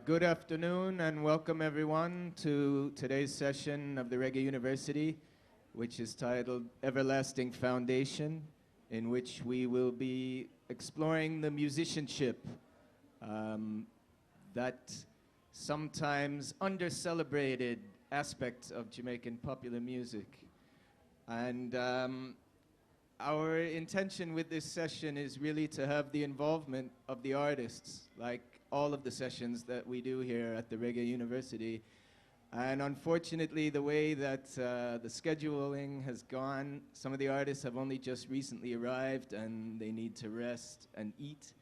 Good afternoon and welcome everyone to today's session of the Reggae University, which is titled Everlasting Foundation, in which we will be exploring the musicianship that sometimes under-celebrated aspects of Jamaican popular music. And our intention with this session is really to have the involvement of the artists, like all of the sessions that we do here at the Reggae University. And unfortunately, the way that the scheduling has gone, some of the artists have only just recently arrived and they need to rest and eat.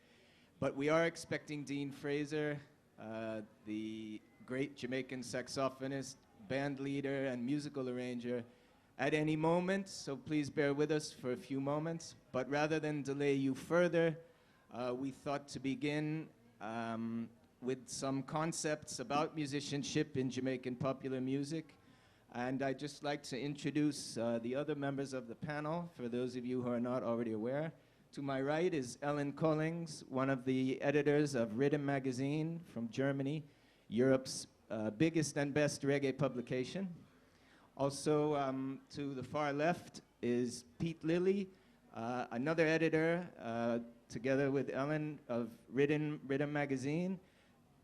But we are expecting Dean Frazer, the great Jamaican saxophonist, band leader, and musical arranger, at any moment, so please bear with us for a few moments. But rather than delay you further, we thought to begin with some concepts about musicianship in Jamaican popular music. And I'd just like to introduce the other members of the panel, for those of you who are not already aware. To my right is Ellen Koehlings, one of the editors of Riddim Magazine from Germany, Europe's biggest and best reggae publication. Also, to the far left is Pete Lilly, another editor, together with Ellen, of Riddim Magazine.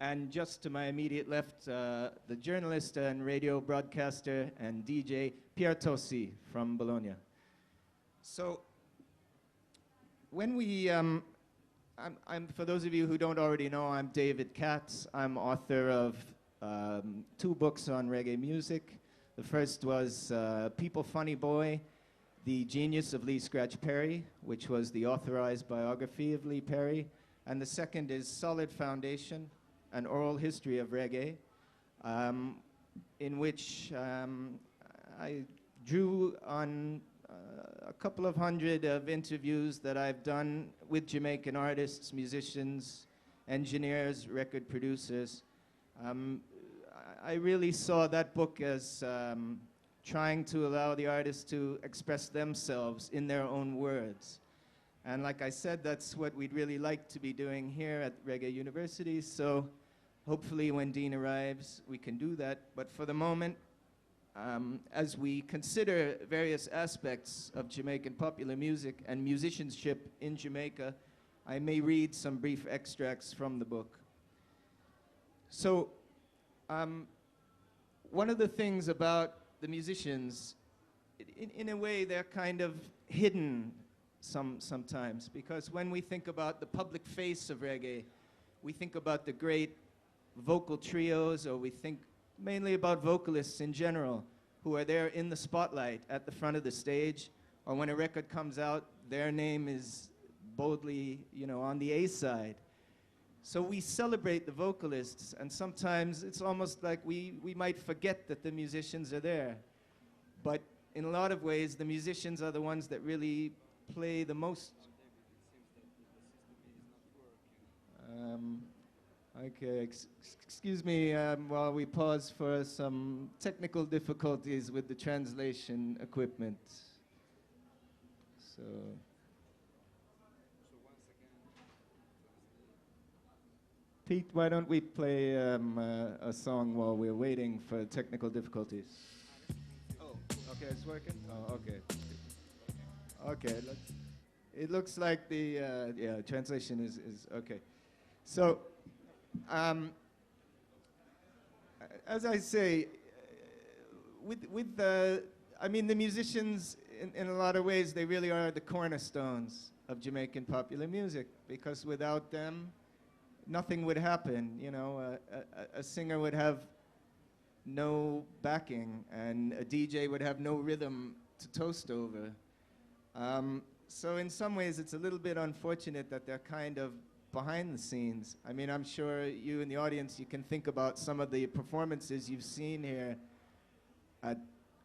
And just to my immediate left, the journalist and radio broadcaster and DJ Pier Tosi from Bologna. So, when we, for those of you who don't already know, I'm David Katz. I'm author of 2 books on reggae music. The first was People Funny Boy, The Genius of Lee Scratch Perry, which was the authorized biography of Lee Perry. And the second is Solid Foundation, An Oral History of Reggae, in which I drew on a couple of hundred of interviews that I've done with Jamaican artists, musicians, engineers, record producers. I really saw that book as trying to allow the artists to express themselves in their own words. And like I said, that's what we'd really like to be doing here at Reggae University. So hopefully when Dean arrives, we can do that. But for the moment, as we consider various aspects of Jamaican popular music and musicianship in Jamaica, I may read some brief extracts from the book. So, one of the things about the musicians, in a way, they're kind of hidden sometimes, because when we think about the public face of reggae, we think about the great vocal trios, or we think mainly about vocalists in general, who are there in the spotlight at the front of the stage, or when a record comes out, their name is boldly, on the A side. So we celebrate the vocalists, and sometimes it's almost like we might forget that the musicians are there. But in a lot of ways, the musicians are the ones that really play the most. Okay, excuse me while we pause for some technical difficulties with the translation equipment. So. Pete, why don't we play a song while we're waiting for technical difficulties? Oh, okay, it's working? Oh, okay. Okay, it looks like the translation is okay. So, as I say, with the musicians, in a lot of ways, they really are the cornerstones of Jamaican popular music, because without them, nothing would happen. A singer would have no backing, and a DJ would have no rhythm to toast over. So in some ways, it's a little bit unfortunate that they're kind of behind the scenes. I mean, I'm sure you in the audience, you can think about some of the performances you've seen here at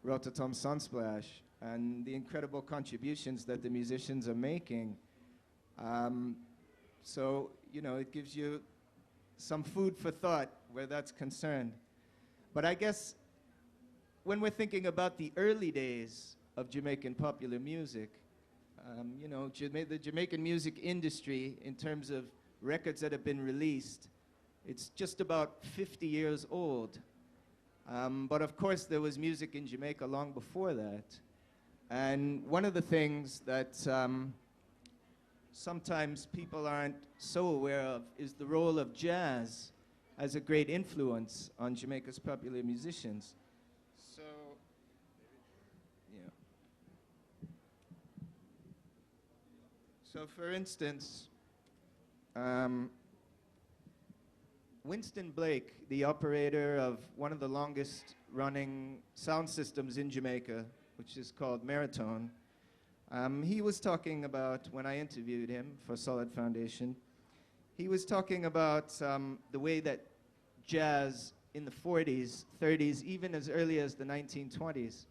Rototom Sunsplash and the incredible contributions that the musicians are making. So, it gives you some food for thought where that's concerned. But I guess when we're thinking about the early days of Jamaican popular music, the Jamaican music industry, in terms of records that have been released, It's just about 50 years old. But of course, there was music in Jamaica long before that. And one of the things that sometimes people aren't so aware of is the role of jazz as a great influence on Jamaica's popular musicians. So, yeah. So for instance, Winston Blake, the operator of one of the longest running sound systems in Jamaica, which is called Maritone, he was talking about, when I interviewed him for Solid Foundation, he was talking about the way that jazz in the 40s, 30s, even as early as the 1920s,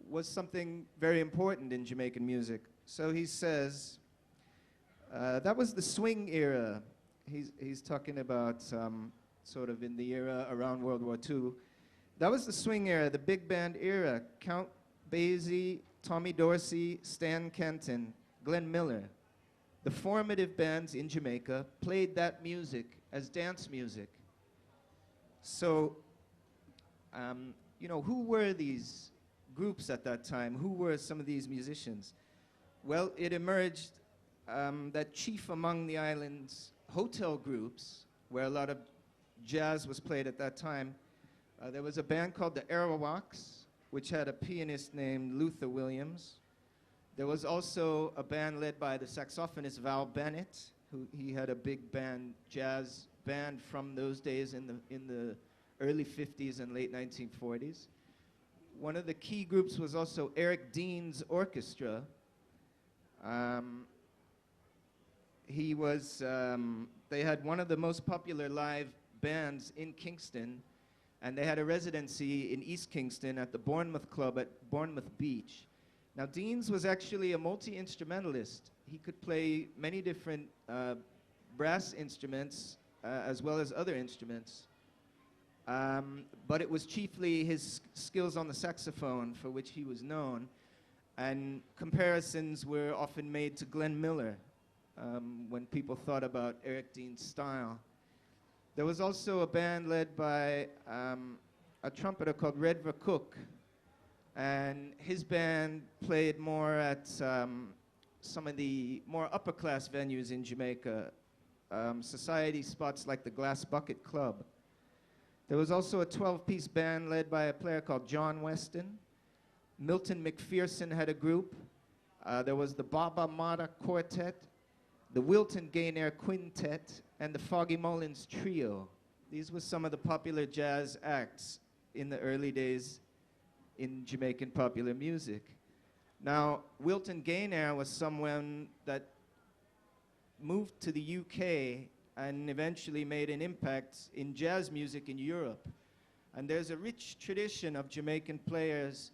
was something very important in Jamaican music. So he says, that was the swing era. He's talking about sort of in the era around World War II. That was the swing era, the big band era. Count Basie, Tommy Dorsey, Stan Kenton, Glenn Miller. The formative bands in Jamaica played that music as dance music. So, you know, who were these groups at that time? Who were some of these musicians? Well, it emerged that chief among the island's hotel groups, where a lot of jazz was played at that time, there was a band called the Arawaks, which had a pianist named Luther Williams. There was also a band led by the saxophonist Val Bennett, he had a big band, jazz band from those days in the early 50s and late 1940s. One of the key groups was also Eric Dean's orchestra. They had one of the most popular live bands in Kingston, and they had a residency in East Kingston at the Bournemouth Club at Bournemouth Beach. Now, Dean's was actually a multi-instrumentalist. He could play many different brass instruments as well as other instruments. But it was chiefly his skills on the saxophone for which he was known, and comparisons were often made to Glenn Miller when people thought about Eric Dean's style. There was also a band led by a trumpeter called Redver Cook, and his band played more at some of the more upper-class venues in Jamaica, society spots like the Glass Bucket Club. There was also a 12-piece band led by a player called John Weston. Milton McPherson had a group. There was the Baba Mata Quartet, the Wilton Gaynaire Quintet, and the Foggy Mullins Trio. These were some of the popular jazz acts in the early days in Jamaican popular music. Now, Wilton Gaynaire was someone that moved to the UK and eventually made an impact in jazz music in Europe. And there's a rich tradition of Jamaican players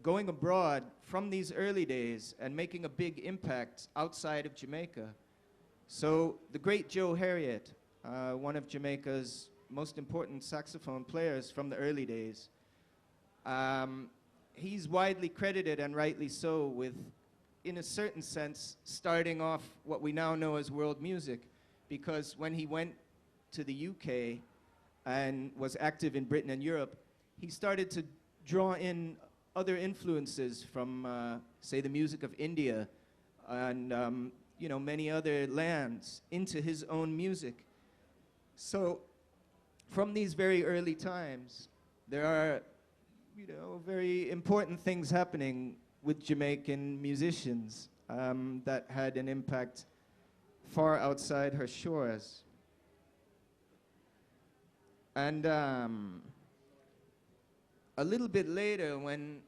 going abroad from these early days and making a big impact outside of Jamaica. So the great Joe Harriott, one of Jamaica's most important saxophone players from the early days, he's widely credited, and rightly so, with, in a certain sense, starting off what we now know as world music, because when he went to the UK and was active in Britain and Europe, he started to draw in other influences from, say, the music of India and you know, many other lands into his own music. So from these very early times, there are, you know, very important things happening with Jamaican musicians that had an impact far outside her shores. And a little bit later, when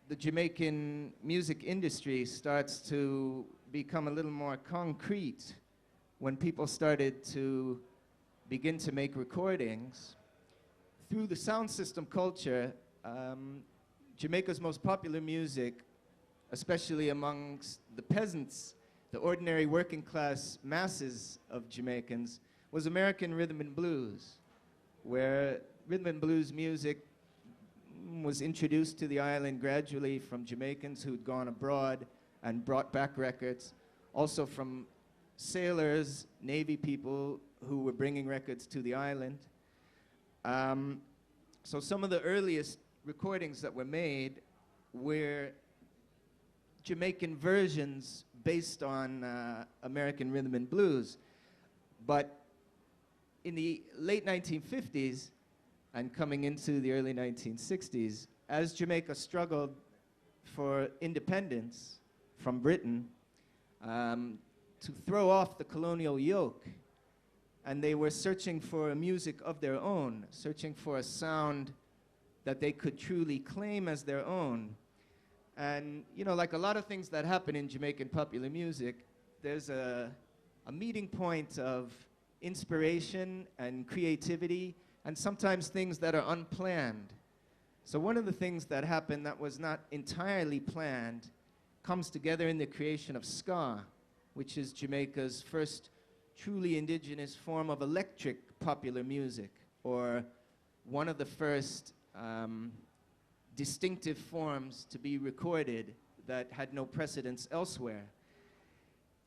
the Jamaican music industry starts to become a little more concrete, when people started to begin to make recordings, through the sound system culture, Jamaica's most popular music, especially amongst the peasants, the ordinary working class masses of Jamaicans, was American rhythm and blues, where rhythm and blues music was introduced to the island gradually from Jamaicans who'd gone abroad and brought back records, also from sailors, Navy people who were bringing records to the island. So some of the earliest recordings that were made were Jamaican versions based on American rhythm and blues. But in the late 1950s and coming into the early 1960s, as Jamaica struggled for independence from Britain, to throw off the colonial yoke, and they were searching for a music of their own, searching for a sound that they could truly claim as their own. And, you know, like a lot of things that happen in Jamaican popular music, there's a meeting point of inspiration and creativity, and sometimes things that are unplanned. So one of the things that happened that was not entirely planned comes together in the creation of ska, which is Jamaica's first truly indigenous form of electric popular music, or one of the first distinctive forms to be recorded that had no precedence elsewhere.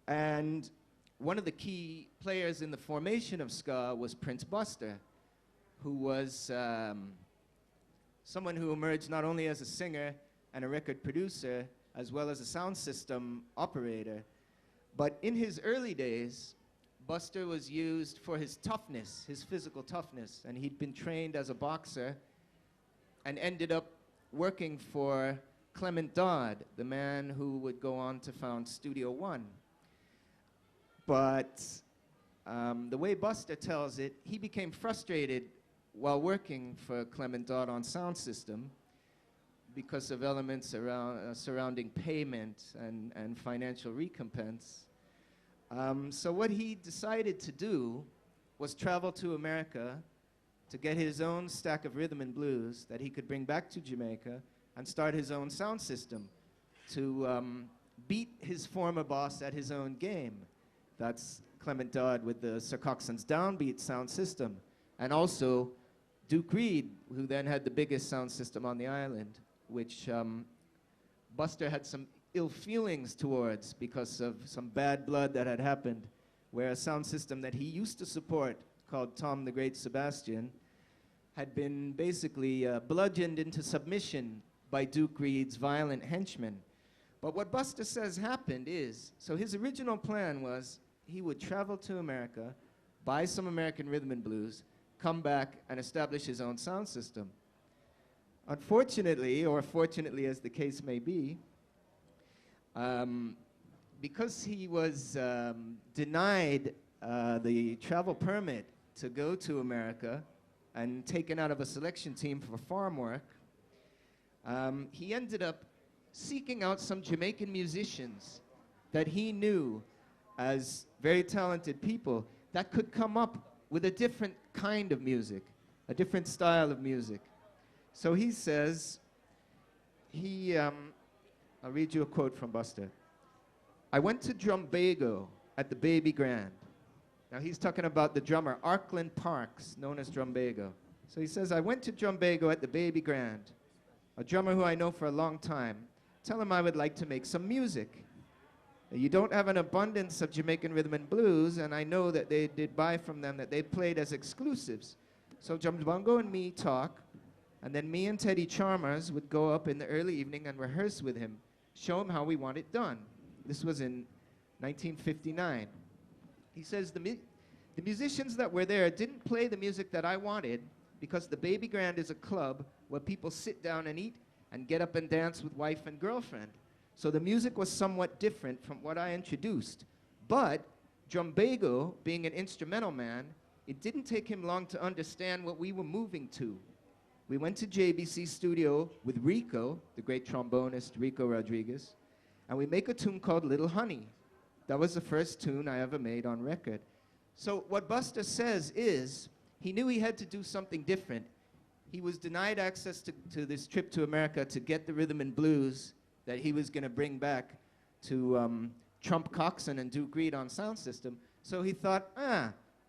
And one of the key players in the formation of ska was Prince Buster, who was someone who emerged not only as a singer and a record producer, as well as a sound system operator, but in his early days, Buster was used for his toughness, his physical toughness, and he'd been trained as a boxer and ended up working for Clement Dodd, the man who would go on to found Studio One. But the way Buster tells it, he became frustrated while working for Clement Dodd on sound system because of elements around, surrounding payment and financial recompense. So what he decided to do was travel to America to get his own stack of rhythm and blues that he could bring back to Jamaica and start his own sound system to beat his former boss at his own game. That's Clement Dodd with the Sir Coxson's downbeat sound system, and also Duke Reed, who then had the biggest sound system on the island, which Buster had some ill feelings towards because of some bad blood that had happened, where a sound system that he used to support, called Tom the Great Sebastian, had been basically bludgeoned into submission by Duke Reed's violent henchmen. But what Buster says happened is, so his original plan was he would travel to America, buy some American rhythm and blues, come back and establish his own sound system. Unfortunately, or fortunately as the case may be, because he was denied the travel permit to go to America and taken out of a selection team for farm work, he ended up seeking out some Jamaican musicians that he knew as very talented people that could come up with a different kind of music, a different style of music. So he says, I'll read you a quote from Buster. "I went to Drumbago at the Baby Grand." Now he's talking about the drummer, Arkland Parks, known as Drumbago. So he says, "I went to Drumbago at the Baby Grand, a drummer who I know for a long time. Tell him I would like to make some music. You don't have an abundance of Jamaican rhythm and blues, and I know that they did buy from them, that they played as exclusives. So Drumbago and me talk, and then me and Teddy Chalmers would go up in the early evening and rehearse with him, show him how we want it done." This was in 1959. He says, the musicians that were there didn't play the music that I wanted because the Baby Grand is a club where people sit down and eat and get up and dance with wife and girlfriend. So the music was somewhat different from what I introduced. But Drumbago, being an instrumental man, it didn't take him long to understand what we were moving to. We went to JBC studio with Rico, the great trombonist Rico Rodriguez, and we make a tune called Little Honey. That was the first tune I ever made on record. So what Buster says is, he knew he had to do something different. He was denied access to this trip to America to get the rhythm and blues that he was going to bring back to Trump Coxon and Duke Reed on sound system. So he thought,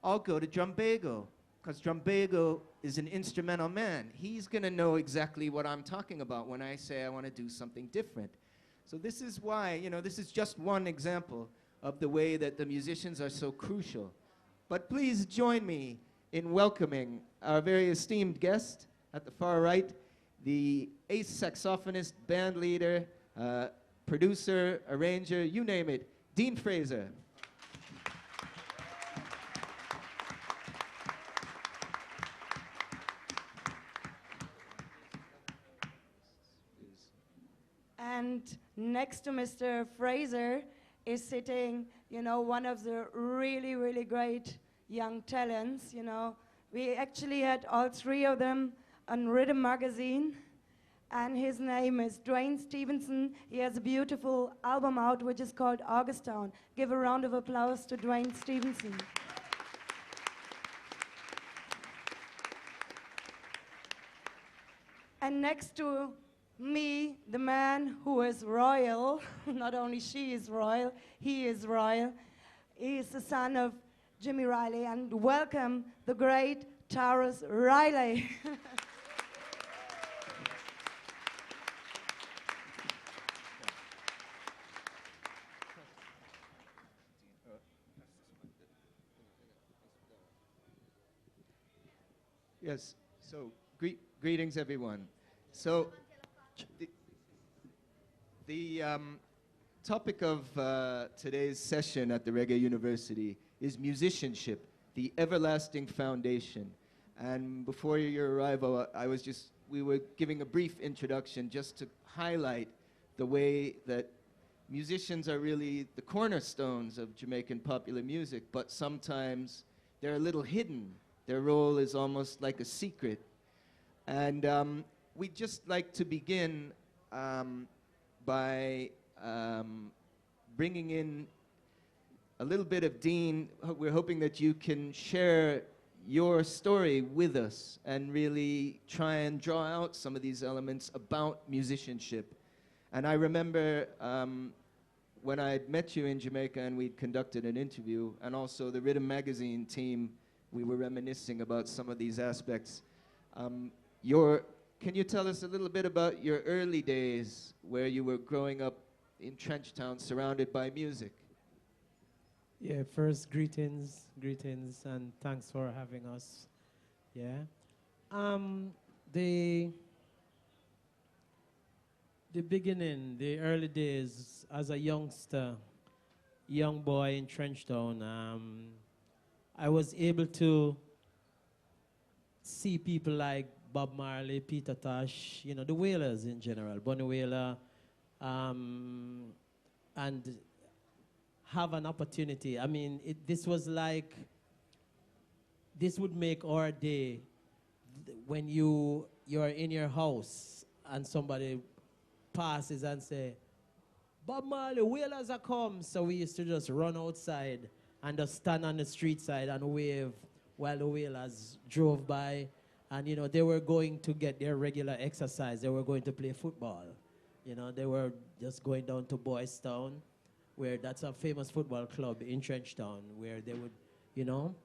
I'll go to Drumbago, because Drumbago is an instrumental man. He's going to know exactly what I'm talking about when I say I want to do something different. So this is why, you know, this is just one example of the way that the musicians are so crucial. But please join me in welcoming our very esteemed guest at the far right, the ace saxophonist, band leader, producer, arranger, you name it, Dean Frazer. And next to Mr. Frazer is sitting, you know, one of the really, really great young talents, you know. We actually had all three of them on Riddim Magazine, and his name is Duane Stephenson. He has a beautiful album out which is called Augustown. Give a round of applause to Duane Stephenson. And next to me, the man who is royal, not only she is royal, he is royal. He is the son of Jimmy Riley, and welcome the great Tarrus Riley. Yes, so greetings everyone. So the topic of today's session at the Reggae University is musicianship, the everlasting foundation. And before your arrival, we were giving a brief introduction just to highlight the way that musicians are really the cornerstones of Jamaican popular music, but sometimes they're a little hidden. Their role is almost like a secret. And we'd just like to begin by bringing in a little bit of Dean. We're hoping that you can share your story with us and really try and draw out some of these elements about musicianship. And I remember when I had met you in Jamaica and we'd conducted an interview, and also the Riddim Magazine team, we were reminiscing about some of these aspects. Can you tell us a little bit about your early days where you were growing up in Trenchtown surrounded by music? Yeah, first greetings, and thanks for having us. Yeah. The beginning, the early days as a youngster, young boy in Trenchtown, I was able to see people like Bob Marley, Peter Tosh, you know, the Wailers in general, Bunny Wailer, and have an opportunity. I mean, this was like, this would make our day when you're in your house and somebody passes and say, Bob Marley, Wailers are come. So we used to just run outside and just stand on the street side and wave while the Wailers drove by. And, you know, they were going to get their regular exercise. They were going to play football. You know, they were just going down to Boys Town, where that's a famous football club in Trenchtown, where they would, you know.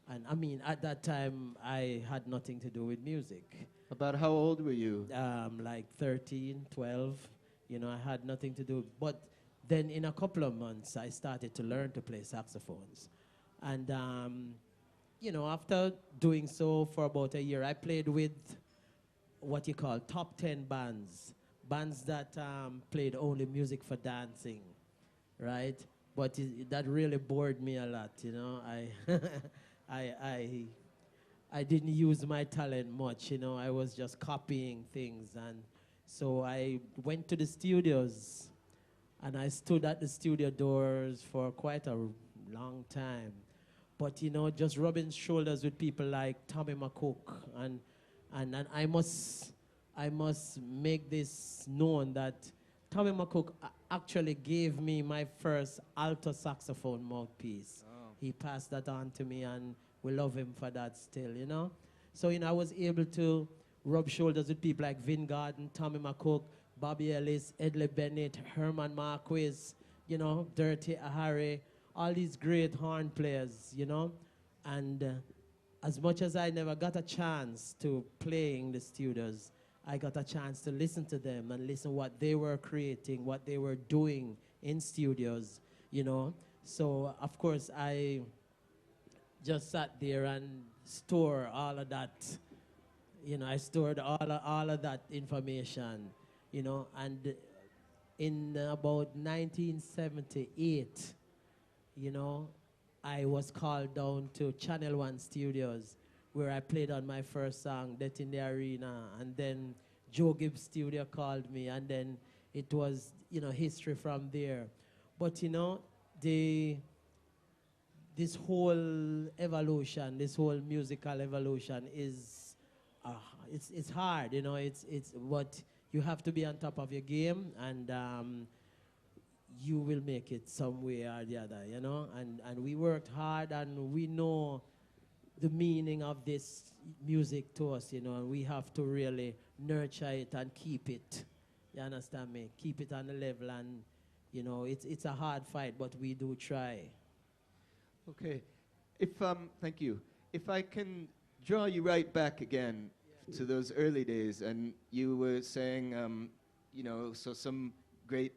And, I mean, at that time, I had nothing to do with music. About how old were you? Like 13, 12. You know, I had nothing to do. But then in a couple of months, I started to learn to play saxophones. And, you know, after doing so for about a year, I played with what you call top 10 bands. Bands that played only music for dancing, right? But that really bored me a lot, you know. I didn't use my talent much, you know. I was just copying things. And so I went to the studios, and I stood at the studio doors for quite a long time. But, you know, just rubbing shoulders with people like Tommy McCook. And I must make this known that Tommy McCook actually gave me my first alto saxophone mouthpiece. Oh. He passed that on to me, and we love him for that still, you know. So, you know, I was able to rub shoulders with people like Vin Garden, Tommy McCook, Bobby Ellis, Edley Bennett, Herman Marquez, you know, Dirty Harry, all these great horn players, you know. And as much as I never got a chance to play in the studios, I got a chance to listen to them and listen what they were creating, what they were doing in studios, you know. So, of course, I just sat there and store all of that. You know, I stored all of that information, you know, and in about 1978, you know, I was called down to Channel One Studios where I played on my first song, Death in the Arena, and then Joe Gibbs Studio called me, and then it was, you know, history from there. But, you know, this whole evolution, this whole musical evolution is, it's hard, you know, but you have to be on top of your game, and you will make it some way or the other, you know, and we worked hard, and we know the meaning of this music to us, you know, and we have to really nurture it and keep it, you understand me, keep it on the level, and, you know, it's a hard fight, but we do try. Okay. Thank you. If I can draw you right back again to those early days, and you were saying, you know, so some great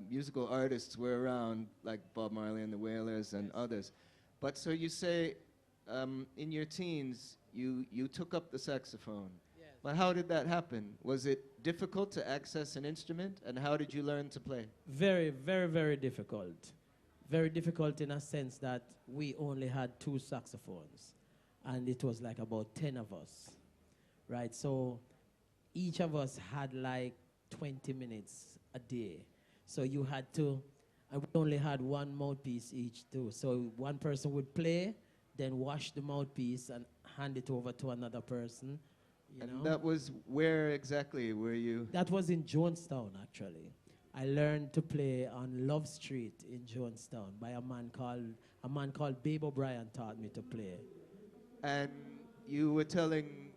musical artists were around, like Bob Marley and the Wailers and others. But so you say, in your teens, you took up the saxophone. Yes. But how did that happen? Was it difficult to access an instrument, and how did you learn to play? Very, very, very difficult. Very difficult in a sense that we only had 2 saxophones, and it was like about 10 of us, right? So each of us had like 20 minutes a day. So you had to, and we only had 1 mouthpiece each too. So one person would play, then wash the mouthpiece and hand it over to another person. You know? That was where exactly were you? That was in Jonestown, actually. I learned to play on Love Street in Jonestown by a man called Babe O'Brien taught me to play. And you were telling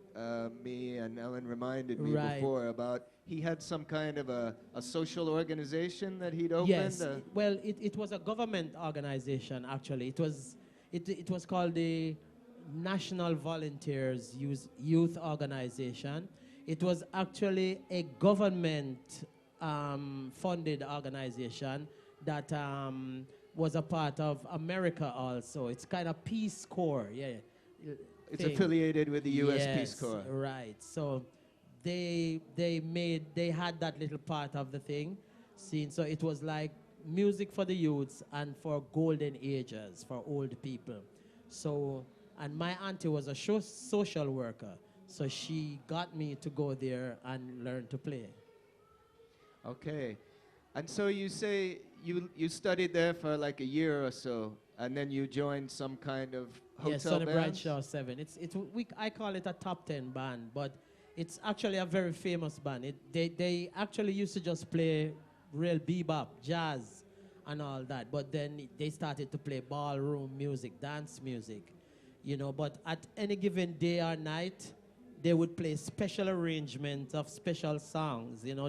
me, and Ellen reminded me before, about he had some kind of a social organization that he'd opened? Yes, well, it was a government organization, actually. It was called the National Volunteers Youth Organization. It was actually a government funded organization that was a part of America also. It's kind of Peace Corps, yeah. It's affiliated with the U.S. Yes, Peace Corps. Right. So they had that little part of the thing. See, so it was like music for the youths and for golden ages, for old people. So, and my auntie was a social worker, so she got me to go there and learn to play. Okay. And so you say you studied there for like a year or so, and then you joined some kind of hotel yes, Sonny band? Bradshaw 7. I call it a top 10 band, but it's actually a very famous band. They actually used to just play real bebop, jazz, and all that, but then they started to play ballroom music, dance music, you know, but at any given day or night, they would play special arrangements of special songs, you know.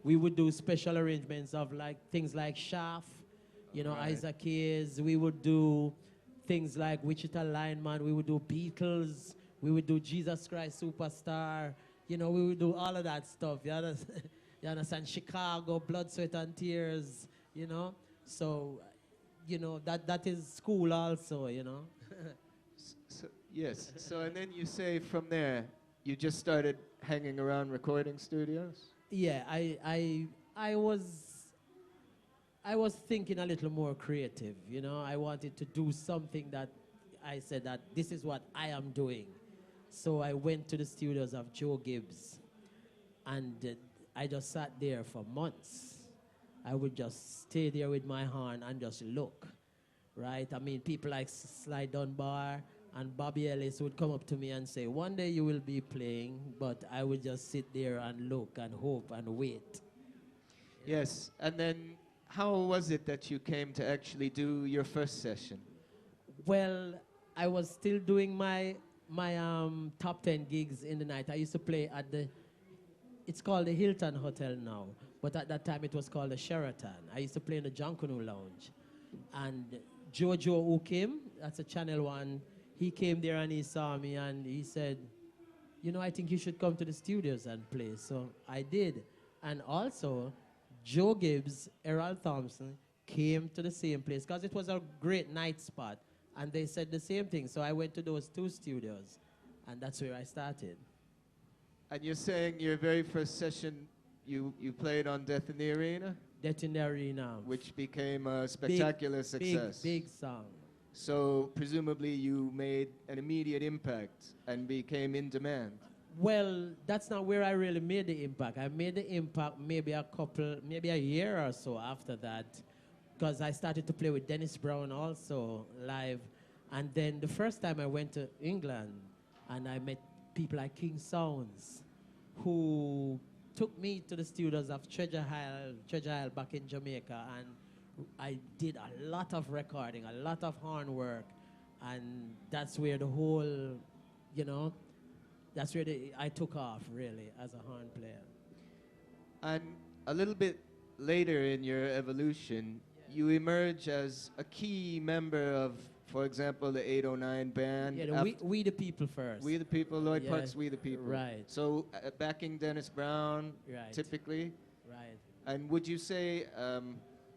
We would do special arrangements of like things like Shaft, you know, Right. Isaac Hayes. We would do things like Wichita Lineman. We would do Beatles. We would do Jesus Christ Superstar. You know, we would do all of that stuff. You understand? Chicago, Blood, Sweat, and Tears, you know. So, you know, that is school also, you know. Yes. So, and then you say from there, you just started hanging around recording studios? Yeah, I was thinking a little more creative, you know. I wanted to do something that I said that this is what I am doing. So I went to the studios of Joe Gibbs, and I just sat there for months. I would just stay there with my horn and just look, right? I mean, people like Sly Dunbar and Bobby Ellis would come up to me and say, one day you will be playing, but I would just sit there and look and hope and wait. Yes. And then how was it that you came to actually do your first session? Well, I was still doing my top 10 gigs in the night. I used to play at it's called the Hilton Hotel now, but at that time it was called the Sheraton. I used to play in the Junkanoo Lounge. And Jojo, who came, that's a Channel 1, he came there and he saw me and he said, you know, I think you should come to the studios and play. So I did. And also, Joe Gibbs, Errol Thompson, came to the same place because it was a great night spot. And they said the same thing. So I went to those 2 studios, and that's where I started. And you're saying your very first session, you played on Death in the Arena? Death in the Arena. Which became a spectacular success. Big song. So presumably you made an immediate impact and became in demand. Well, that's not where I really made the impact. I made the impact maybe a year or so after that, because I started to play with Dennis Brown also live. And then the first time I went to England, and I met people like King Sounds, who took me to the studios of Treasure Isle back in Jamaica, and I did a lot of recording, a lot of horn work, and that's where the whole, that's where I took off, really, as a horn player. And a little bit later in your evolution, you emerge as a key member of, for example, the 809 band. Yeah, we the People first. We the People, Lloyd Park's We the People. Right. So backing Dennis Brown, typically. Right. And would you say,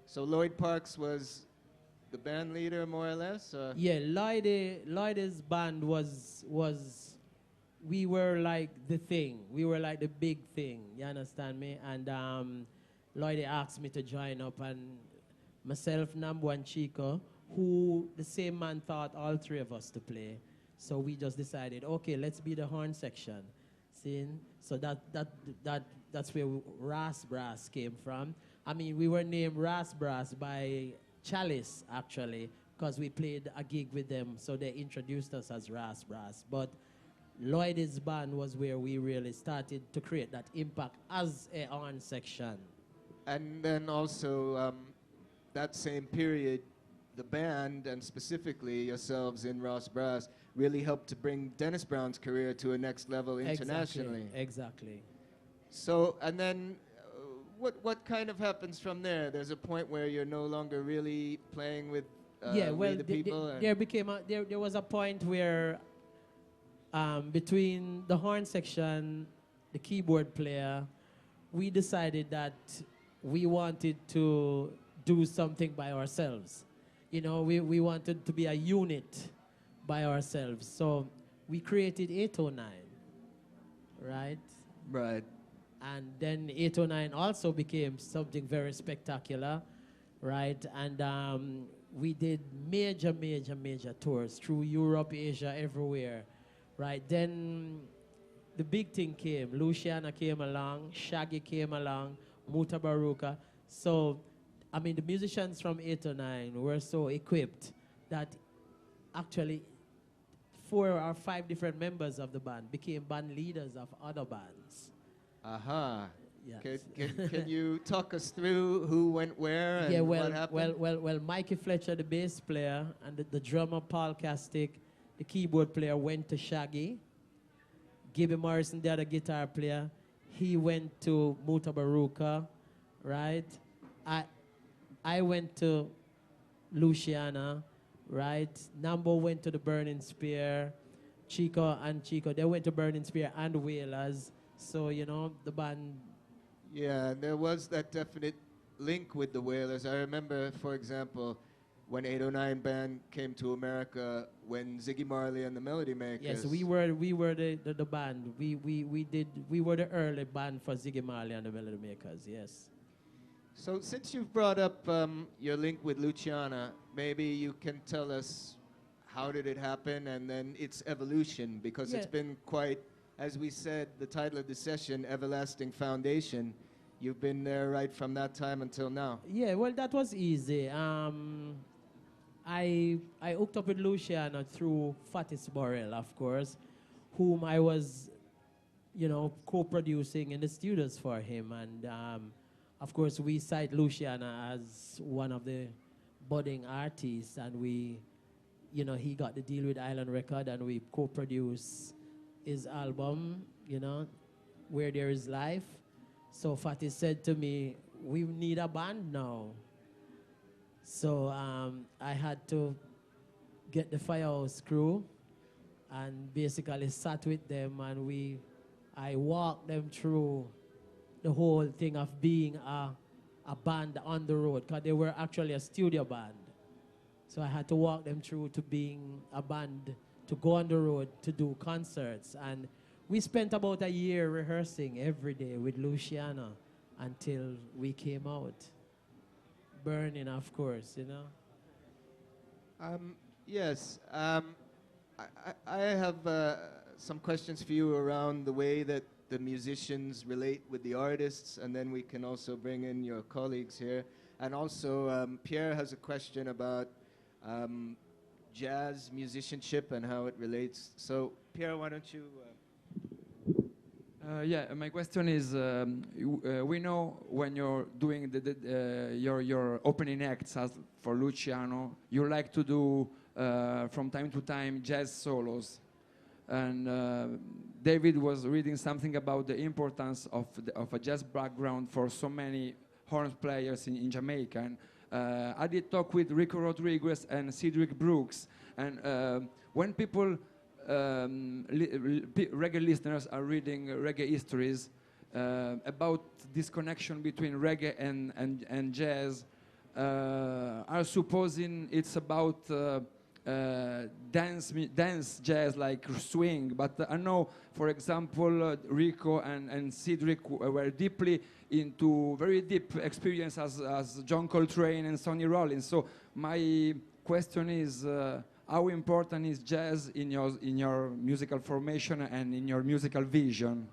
so Lloyd Parks was the band leader, more or less? Yeah, Lloyd's band was, we were like the thing. We were like the big thing, you understand me? And Lloyd asked me to join up, and myself, Nambo, and Chico, who the same man thought all 3 of us to play. So we just decided, okay, let's be the horn section. See? So that's where Ras Brass came from. I mean, we were named Ras Brass by Chalice, actually, because we played a gig with them, so they introduced us as Ras Brass. But Lloyd's band was where we really started to create that impact as a horn section. And then also, that same period, the band, and specifically yourselves in Ras Brass, really helped to bring Dennis Brown's career to a next level internationally. Exactly. So, and then what kind of happens from there? There's a point where you're no longer really playing with We the People? There was a point where between the horn section, the keyboard player, we decided that we wanted to do something by ourselves. We wanted to be a unit by ourselves. So we created 809, right? Right. And then 809 also became something very spectacular, right? And we did major tours through Europe, Asia, everywhere, right? Then the big thing came. Luciana came along, Shaggy came along, Muta Baruka. So, I mean, the musicians from 809 were so equipped that actually 4 or 5 different members of the band became band leaders of other bands. Aha. Yes. Can you talk us through who went where and what happened? Well, Mikey Fletcher, the bass player, and the drummer, Paul Castick, the keyboard player, went to Shaggy. Gibby Morrison, the other guitar player, he went to Muta Baruka, right? I went to Luciana, right? Nambo went to the Burning Spear. Chico, they went to Burning Spear and Wailers. So, the band... Yeah, there was that definite link with the Wailers. I remember, for example, when 809 band came to America, when Ziggy Marley and the Melody Makers... Yes, we were the band. We were the early band for Ziggy Marley and the Melody Makers, yes. So since you've brought up your link with Luciana, maybe you can tell us how did it happen and then its evolution, because it's been quite, as we said, the title of the session, Everlasting Foundation. You've been there right from that time until now. Yeah, well, that was easy. I hooked up with Luciana through Fatis Borrell, of course, whom I was, co-producing in the studios for him. And of course, we cite Luciana as one of the budding artists, and we, he got the deal with Island Record, and we co-produced his album, Where There Is Life. So Fatih said to me, we need a band now. So I had to get the Firehouse crew and basically sat with them, and I walked them through the whole thing of being a a band on the road, because they were actually a studio band. So I had to walk them through to being a band, to go on the road, to do concerts. And we spent about a year rehearsing every day with Luciano until we came out. Burning, of course, you know. Yes, I have some questions for you around the way that the musicians relate with the artists, and then we can also bring in your colleagues here. And also, Pierre has a question about jazz musicianship and how it relates. So, Pierre, why don't you... Yeah, my question is, we know when you're doing your opening acts as for Luciano, you like to do from time to time jazz solos. And David was reading something about the importance of a jazz background for so many horn players in Jamaica. And I did talk with Rico Rodriguez and Cedric Brooks. And when people reggae listeners are reading reggae histories about this connection between reggae and jazz, are supposing it's about dance jazz like swing. But I know, for example, Rico and Cedric were deeply into very deep experience as John Coltrane and Sonny Rollins. So my question is, how important is jazz in your musical formation and in your musical vision?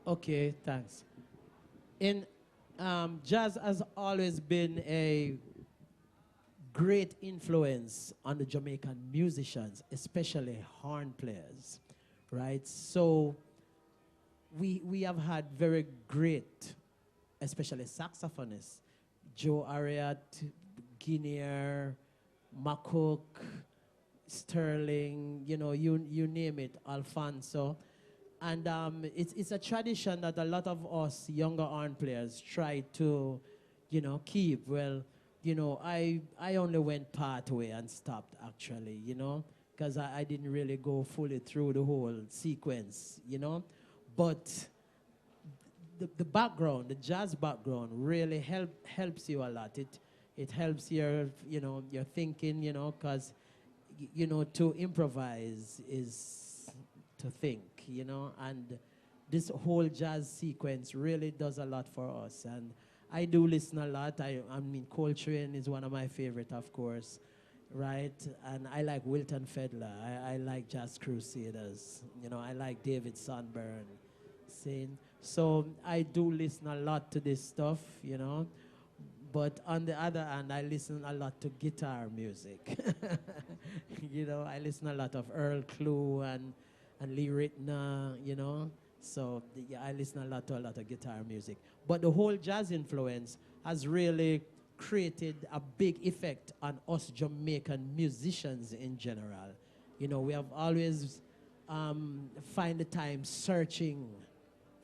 Okay, thanks. Jazz has always been a great influence on the Jamaican musicians, especially horn players, right? So we have had very great, especially saxophonists, Joe Ariat, Guineer, McCook, Sterling, you know, you name it, Alfonso. And it's a tradition that a lot of us younger horn players try to, you know, keep. Well, you know, I only went part way and stopped, actually, you know, because I didn't really go fully through the whole sequence, you know. But the background, the jazz background really helps you a lot. It helps your, you know, your thinking, you know, because, you know, to improvise is to think, you know, and this whole jazz sequence really does a lot for us. And I do listen a lot. I mean, Coltrane is one of my favorite, of course, right? And I like Wilton Fedler. I like Jazz Crusaders. You know, I like David Sonburn. So I do listen a lot to this stuff, you know. But on the other hand, I listen a lot to guitar music. You know, I listen a lot of Earl Clue and Lee Ritner, you know. So yeah, I listen a lot of guitar music. But the whole jazz influence has really created a big effect on us Jamaican musicians in general. You know, we have always find the time searching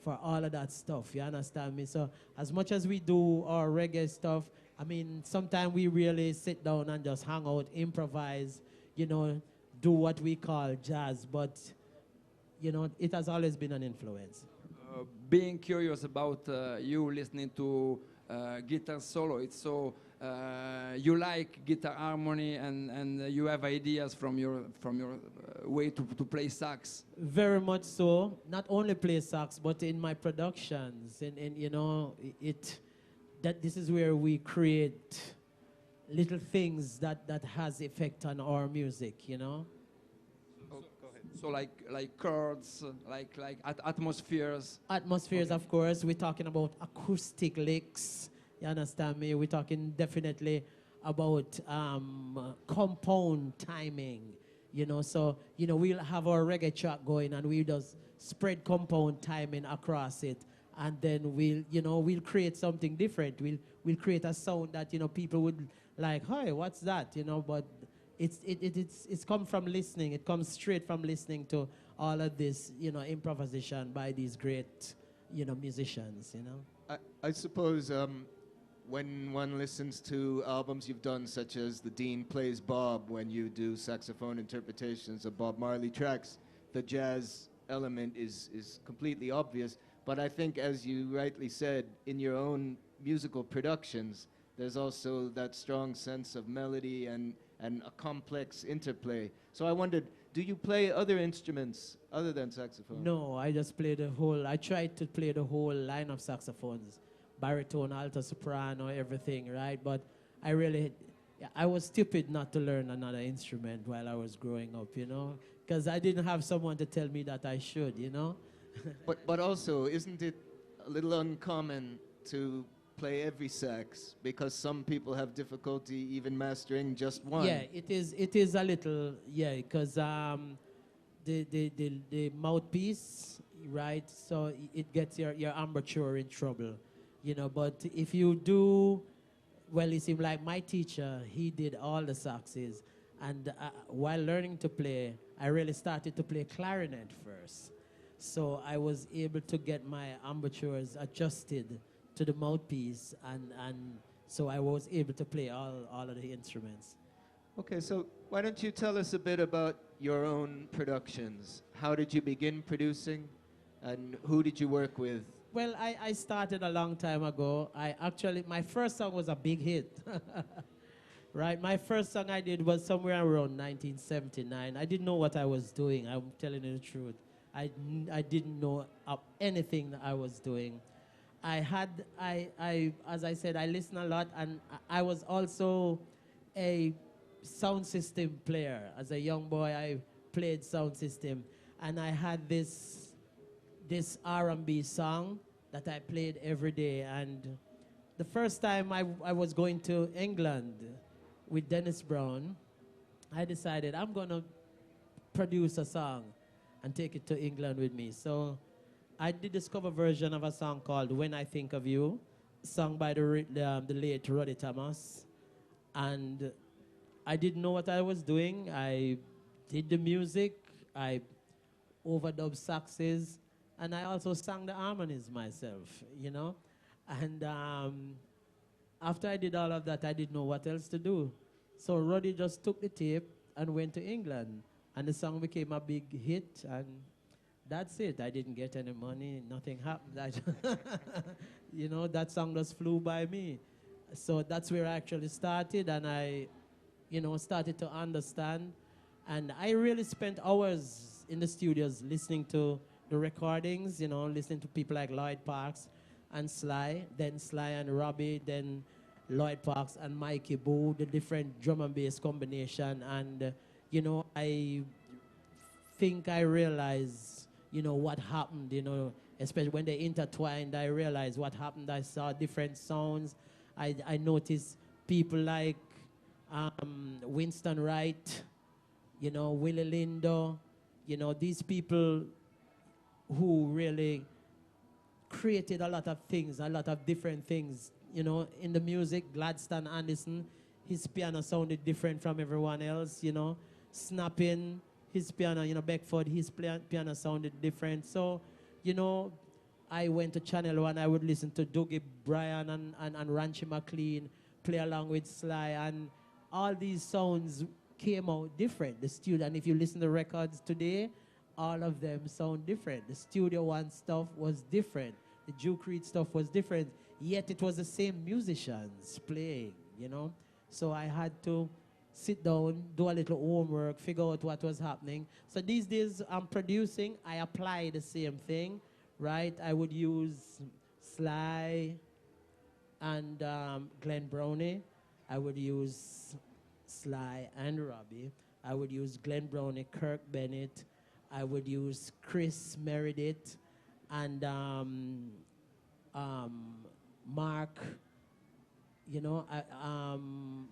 for all of that stuff, you understand me? So as much as we do our reggae stuff, I mean, sometimes we really sit down and just hang out, improvise, you know, do what we call jazz, but you know, it has always been an influence. Being curious about you listening to guitar solo, it's so you like guitar harmony and you have ideas from your way to play sax. Very much so. Not only play sax, but in my productions, and you know, this is where we create little things that has effect on our music, you know. So like chords, like atmospheres. Atmospheres, okay. Of course. We're talking about acoustic licks. You understand me? We're talking definitely about compound timing. You know, so you know we'll have our reggae track going, and we just spread compound timing across it, and then we'll create something different. We'll create a sound that, you know, people would like. Hey, what's that? You know, but it's come from listening. It comes straight from listening to all of this, you know, improvisation by these great, you know, musicians, you know. I suppose when one listens to albums you've done, such as The Dean Plays Bob, when you do saxophone interpretations of Bob Marley tracks, the jazz element is completely obvious. But I think, as you rightly said, in your own musical productions, there's also that strong sense of melody and a complex interplay. So I wondered, do you play other instruments other than saxophone? No, I tried to play the whole line of saxophones, baritone, alto, soprano, everything, right? But I was stupid not to learn another instrument while I was growing up, you know? Because I didn't have someone to tell me that I should, you know? But also, isn't it a little uncommon to play every sax, because some people have difficulty even mastering just one? Yeah, it is a little, yeah, because the mouthpiece, right? So it gets your embouchure in trouble, you know. But if you do, well, it seemed like my teacher, he did all the saxes. And while learning to play, I really started to play clarinet first. So I was able to get my embouchures adjusted to the mouthpiece, and so I was able to play all of the instruments. Okay, so why don't you tell us a bit about your own productions? How did you begin producing, and who did you work with? Well, I started a long time ago. My first song was a big hit. Right, my first song I did was somewhere around 1979. I didn't know what I was doing, I'm telling you the truth. I didn't know anything that I was doing. As I said, I listen a lot, and I was also a sound system player. As a young boy, I played sound system, and I had this R&B song that I played every day. And the first time I was going to England with Dennis Brown, I decided I'm gonna produce a song and take it to England with me. So I did this cover version of a song called When I Think of You, sung by the late Rototom. And I didn't know what I was doing. I did the music, I overdubbed saxes, and I also sang the harmonies myself, you know? And after I did all of that, I didn't know what else to do. So Roddy just took the tape and went to England. And the song became a big hit, and that's it. I didn't get any money, nothing happened. You know, that song just flew by me. So that's where I actually started, and I, you know, started to understand. And I really spent hours in the studios listening to the recordings, you know, listening to people like Lloyd Parks and Sly, then Sly and Robbie, then Lloyd Parks and Mikey Boo, the different drum and bass combination. And, you know, I think I realized, you know, what happened, you know, especially when they intertwined, I realized what happened. I saw different sounds. I noticed people like Winston Wright, you know, Willie Lindo, you know, these people who really created a lot of things, a lot of different things, you know, in the music. Gladstone Anderson, his piano sounded different from everyone else, you know. Snapping, his piano, you know, Beckford, his piano sounded different. So, you know, I went to Channel 1, I would listen to Dougie Bryan and Ranchi McLean, play along with Sly, and all these sounds came out different. The studio, and if you listen to records today, all of them sound different. The Studio One stuff was different. The Duke Reed stuff was different. Yet it was the same musicians playing, you know. So I had to sit down, do a little homework, figure out what was happening. So these days I'm producing, I apply the same thing, right? I would use Sly and Glenn Brownie. I would use Sly and Robbie. I would use Glenn Brownie, Kirk Bennett. I would use Chris Meredith and Mark, you know,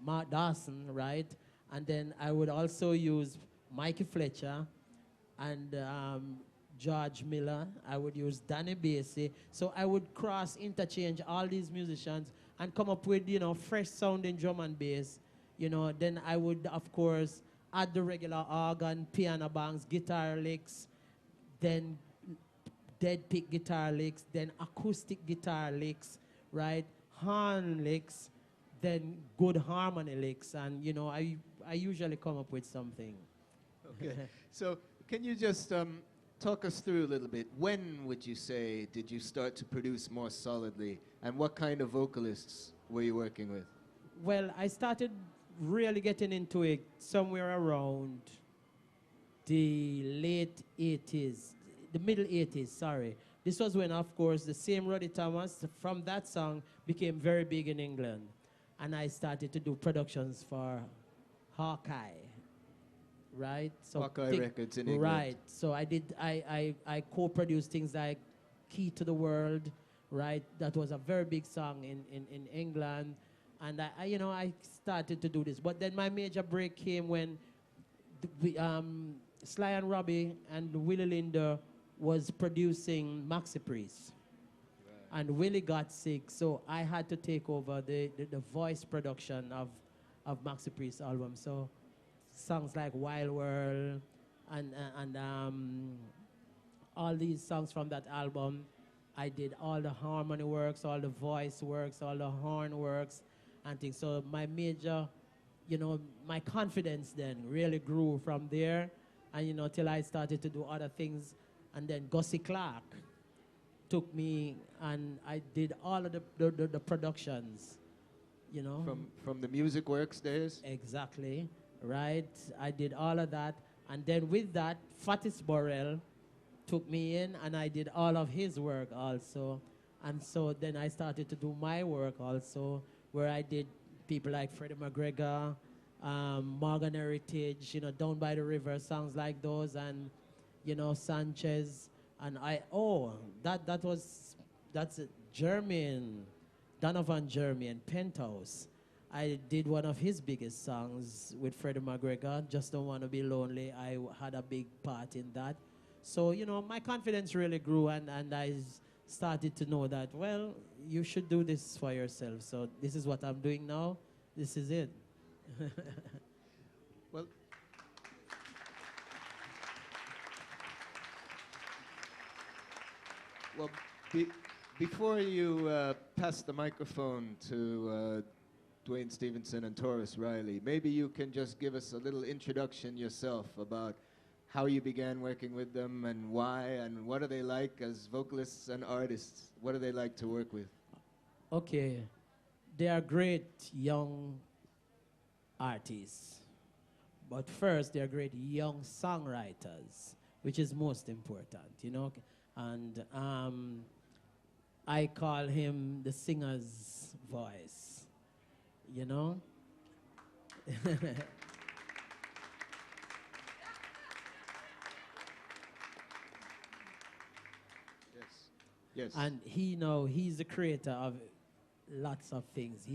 Mark Dawson, right? And then I would also use Mikey Fletcher and George Miller. I would use Danny Basie. So I would interchange all these musicians and come up with, you know, fresh sounding drum and bass. You know, then I would, of course, add the regular organ, piano bangs, guitar licks, then dead pick guitar licks, then acoustic guitar licks, right? Horn licks, then good harmony licks, and you know, I usually come up with something. Okay. So can you just talk us through a little bit. When would you say did you start to produce more solidly, and what kind of vocalists were you working with? Well, I started really getting into it somewhere around the late 80s, the middle 80s, sorry. This was when, of course, the same Roddy Thomas from that song became very big in England. And I started to do productions for Hawkeye, right? So Hawkeye Records in England. Right. So I co-produced things like Key to the World, right? That was a very big song in England. And I started to do this. But then my major break came when Sly and Robbie and Willie Linder was producing Maxi Priest. Right. And Willie got sick, so I had to take over the voice production of Maxi Priest's album. So songs like Wild World and all these songs from that album, I did all the harmony works, all the voice works, all the horn works, and things. So my major, my confidence then really grew from there, and till I started to do other things. And then Gussie Clark took me, and I did all of the productions, From the Music Works days? Exactly, right? I did all of that. And then with that, Fatis Borrell took me in, and I did all of his work also. And so then I started to do my work also, where I did people like Freddie McGregor, Morgan Heritage, Down by the River, songs like those, and Sanchez, and that's a German, Donovan German, Penthouse. I did one of his biggest songs with Freddie McGregor, Just Don't Want to Be Lonely. I had a big part in that. So, my confidence really grew, and I started to know that, well, you should do this for yourself. So this is what I'm doing now. This is it. Well, Well, before you pass the microphone to Duane Stephenson and Tarrus Riley, maybe you can just give us a little introduction yourself about how you began working with them and why, and what are they like as vocalists and artists? What are they like to work with? Okay, they are great young artists, but first they're great young songwriters, which is most important, And I call him the singer's voice, Yes. And he's the creator of lots of things.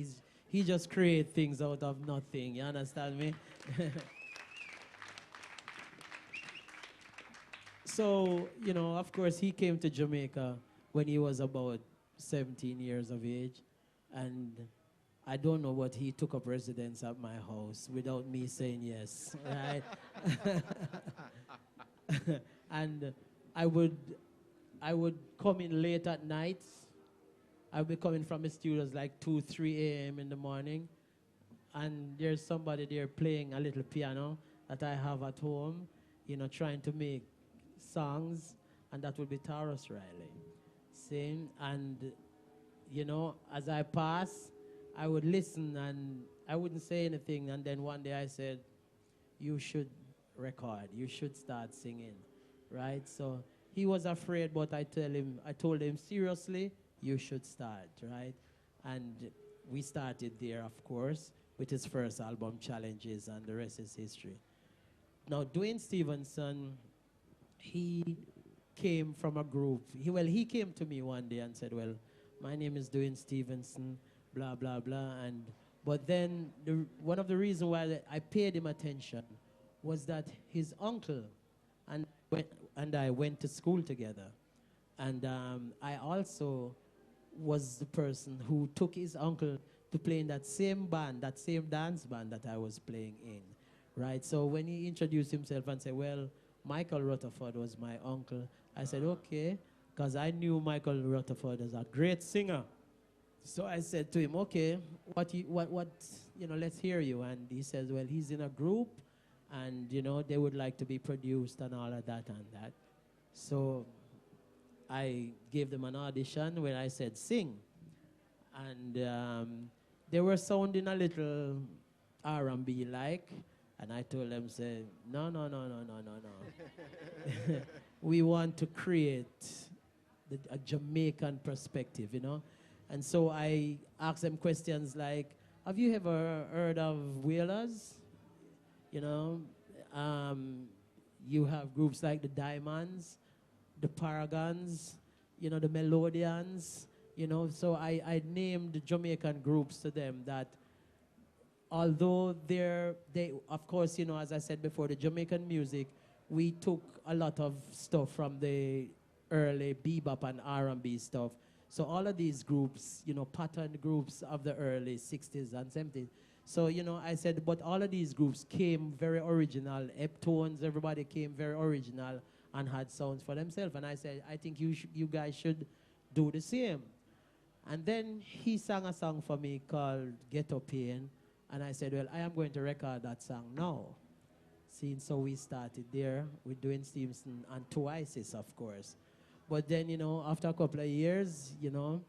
He just creates things out of nothing. You understand me? So, of course, he came to Jamaica when he was about 17 years of age. And I don't know what he took up residence at my house without me saying yes, right? And I would come in late at night. I would be coming from the studios like 2, 3 a.m. in the morning. And there's somebody there playing a little piano that I have at home, trying to make songs, and that would be Tarrus Riley. Same, and as I pass, I would listen and I wouldn't say anything, and then one day I said, you should record, you should start singing, right? So he was afraid, but I told him seriously, you should start, right? And we started there, of course, with his first album, Challenges, and the rest is history. Now, Duane Stephenson, he came from a group. He came to me one day and said, well, my name is Duane Stephenson, blah, blah, blah. But then one of the reasons why I paid him attention was that his uncle and I went to school together. And I also was the person who took his uncle to play in that same band, that same dance band that I was playing in, right? So when he introduced himself and said, well, Michael Rutherford was my uncle, I said, okay, because I knew Michael Rutherford as a great singer. So I said to him, okay, let's hear you. And he says, well, he's in a group, and, they would like to be produced and all of that and that. So I gave them an audition when I said sing. And they were sounding a little R&B like. And I told them, say, no. We want to create a Jamaican perspective, you know? And so I asked them questions like, have you ever heard of Whalers? You know, you have groups like the Diamonds, the Paragons, you know, the Melodians, you know. So I named Jamaican groups to them that although they, of course, you know, as I said before, the Jamaican music, we took a lot of stuff from the early bebop and R&B stuff. So all of these groups, you know, pattern groups of the early 60s and 70s. So, you know, I said, but all of these groups came very original. Eptones, everybody came very original and had sounds for themselves. And I said, I think you guys should do the same. And then he sang a song for me called Ghetto Pain. And I said, well, I am going to record that song now. See, so we started there with Duane Stephenson and Twices, of course. But then, you know, after a couple of years, you know,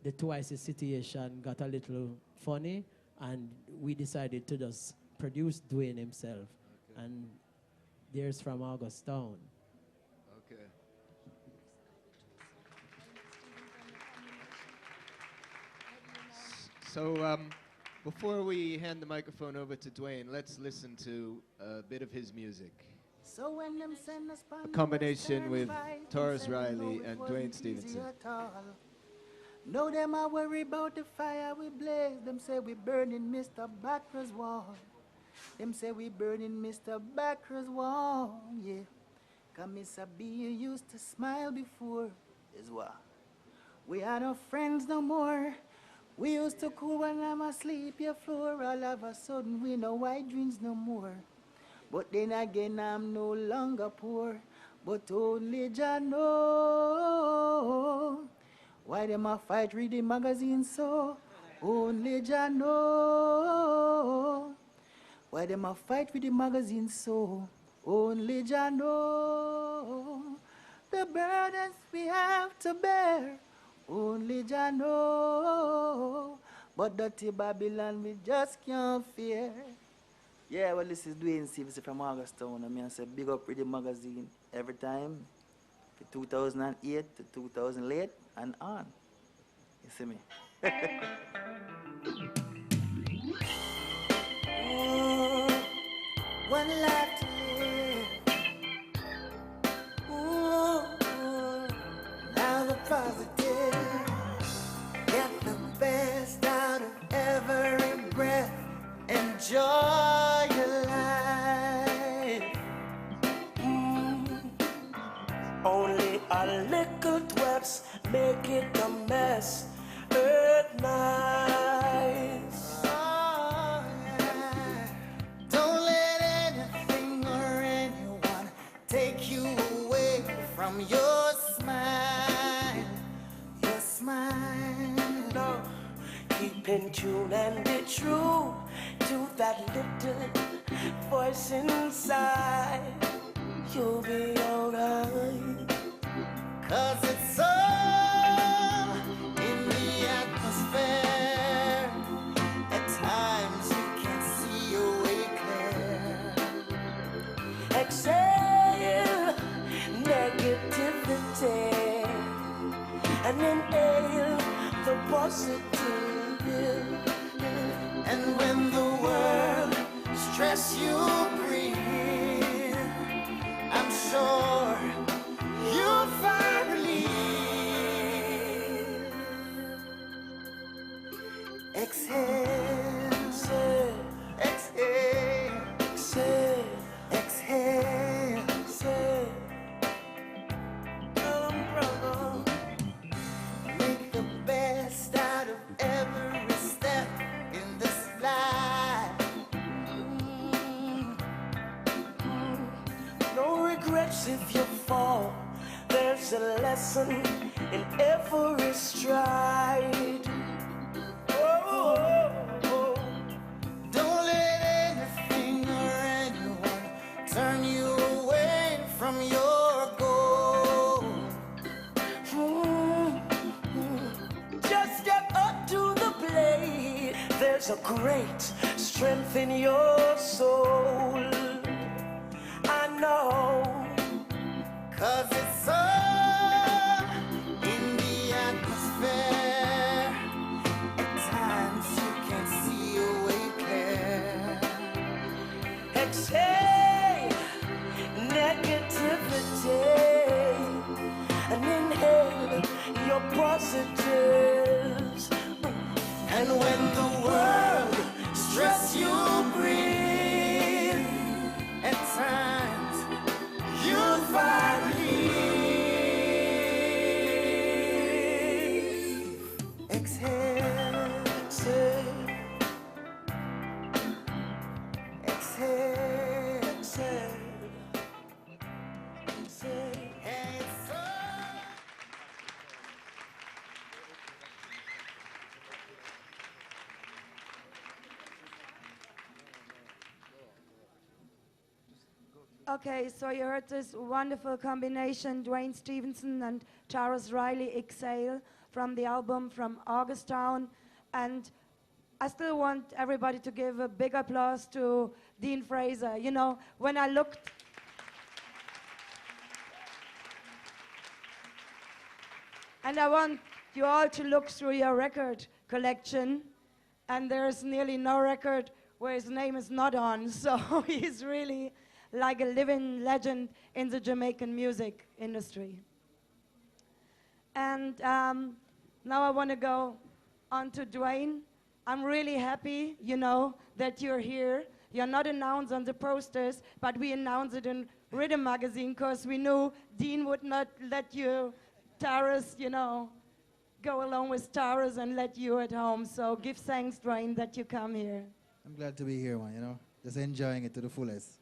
the Twices situation got a little funny, and we decided to just produce Duane himself. Okay. And there's from Augustown. Okay. So before we hand the microphone over to Duane, let's listen to a bit of his music. So when them send us A combination with Tarrus Riley and Duane Stephenson. No, them I worry about the fire we blaze. Them say we burning Mr. Backra's wall. Them say we burning Mr. Backra's wall, yeah. Cause Mr. B used to smile before, is what. We had no friends no more. We used to cool when I'm asleep, your floor. All of a sudden we no white dreams no more. But then again I'm no longer poor. But only Jah know. Why them a fight Riddim Magazine so? Only Jah know. Why them a fight Riddim Magazine so? Only Jah know. The burdens we have to bear. Only Jah know. But dirty Babylon we just can't fear. Yeah, well, this is Duane Stephenson from Augustown. I mean, I say big up Riddim Magazine every time. 2008 to 2008 and on. You see me? One life to live. Now the positive. Get the best out of every breath. Enjoy your life. Only a little dwells make it a mess. Earth nice. Oh, yeah. Don't let anything or anyone take you away from your smile. Your smile. No, keep in tune and be true to that little voice inside. You'll be alright. Cause it's all in the atmosphere. At times you can see your way clear. Exhale negativity and inhale the positive. And when the world stress you breathe, I'm sure you'll find relief. Exhale, exhale, exhale, exhale, exhale, exhale. Make the best out of every step in this life. No regrets if you fall. There's a lesson in every stride. Oh. Don't let anything or anyone turn you away from your goal. great strength in your soul. I know, 'cause it's so in the atmosphere. At times you can see your way clear. exhale negativity and inhale your positives. And when the world stress you breathe, at times you'll find relief. Exhale, Exhale, exhale, exhale, exhale. exhale. Okay, so you heard this wonderful combination, Duane Stephenson and Tarrus Riley, Exhale, from the album from Augustown. And I still want everybody to give a big applause to Dean Frazer. You know, when I looked, and I want you all to look through your record collection, and there's nearly no record where his name is not on, so he's really like a living legend in the Jamaican music industry. And now I want to go on to Duane. I'm really happy, you know, that you're here. You're not announced on the posters, but we announced it in Riddim Magazine because we knew Dean would not let you, Tarrus, you know, go along with Tarrus and let you at home. So give thanks, Duane, that you come here. I'm glad to be here, man, you know, just enjoying it to the fullest.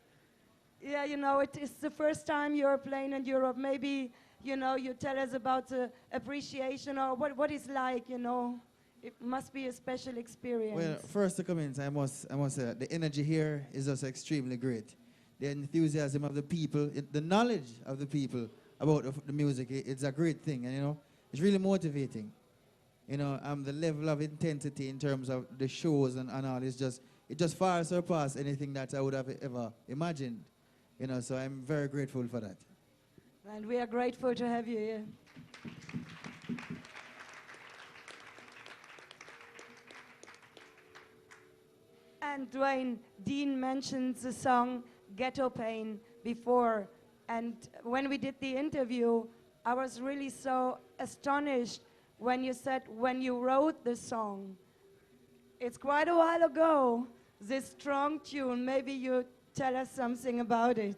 Yeah, you know, it is the first time you're playing in Europe. Maybe, you know, you tell us about the appreciation or what it's like, you know. It must be a special experience. Well, first to come in, I must say that the energy here is just extremely great. The enthusiasm of the people, the knowledge of the people about the music, it's a great thing, and you know, it's really motivating. You know, the level of intensity in terms of the shows and all is just, it just far surpassed anything that I would have ever imagined. You know, so I'm very grateful for that. And we are grateful to have you here. And Duane, Dean mentioned the song Ghetto Pain before. And when we did the interview, I was really so astonished when you said when you wrote the song. It's quite a while ago, this strong tune. Maybe you tell us something about it.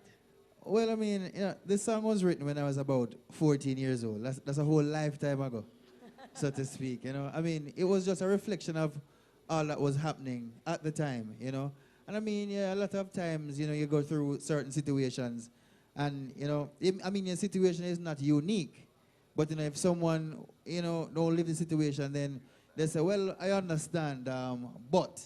Well, I mean, you know, this song was written when I was about 14 years old. That's a whole lifetime ago, so to speak, you know. I mean, it was just a reflection of all that was happening at the time, you know. And I mean, yeah, a lot of times, you know, you go through certain situations and, you know, I mean, your situation is not unique. But, you know, if someone, you know, don't live the situation, then they say, well, I understand, but.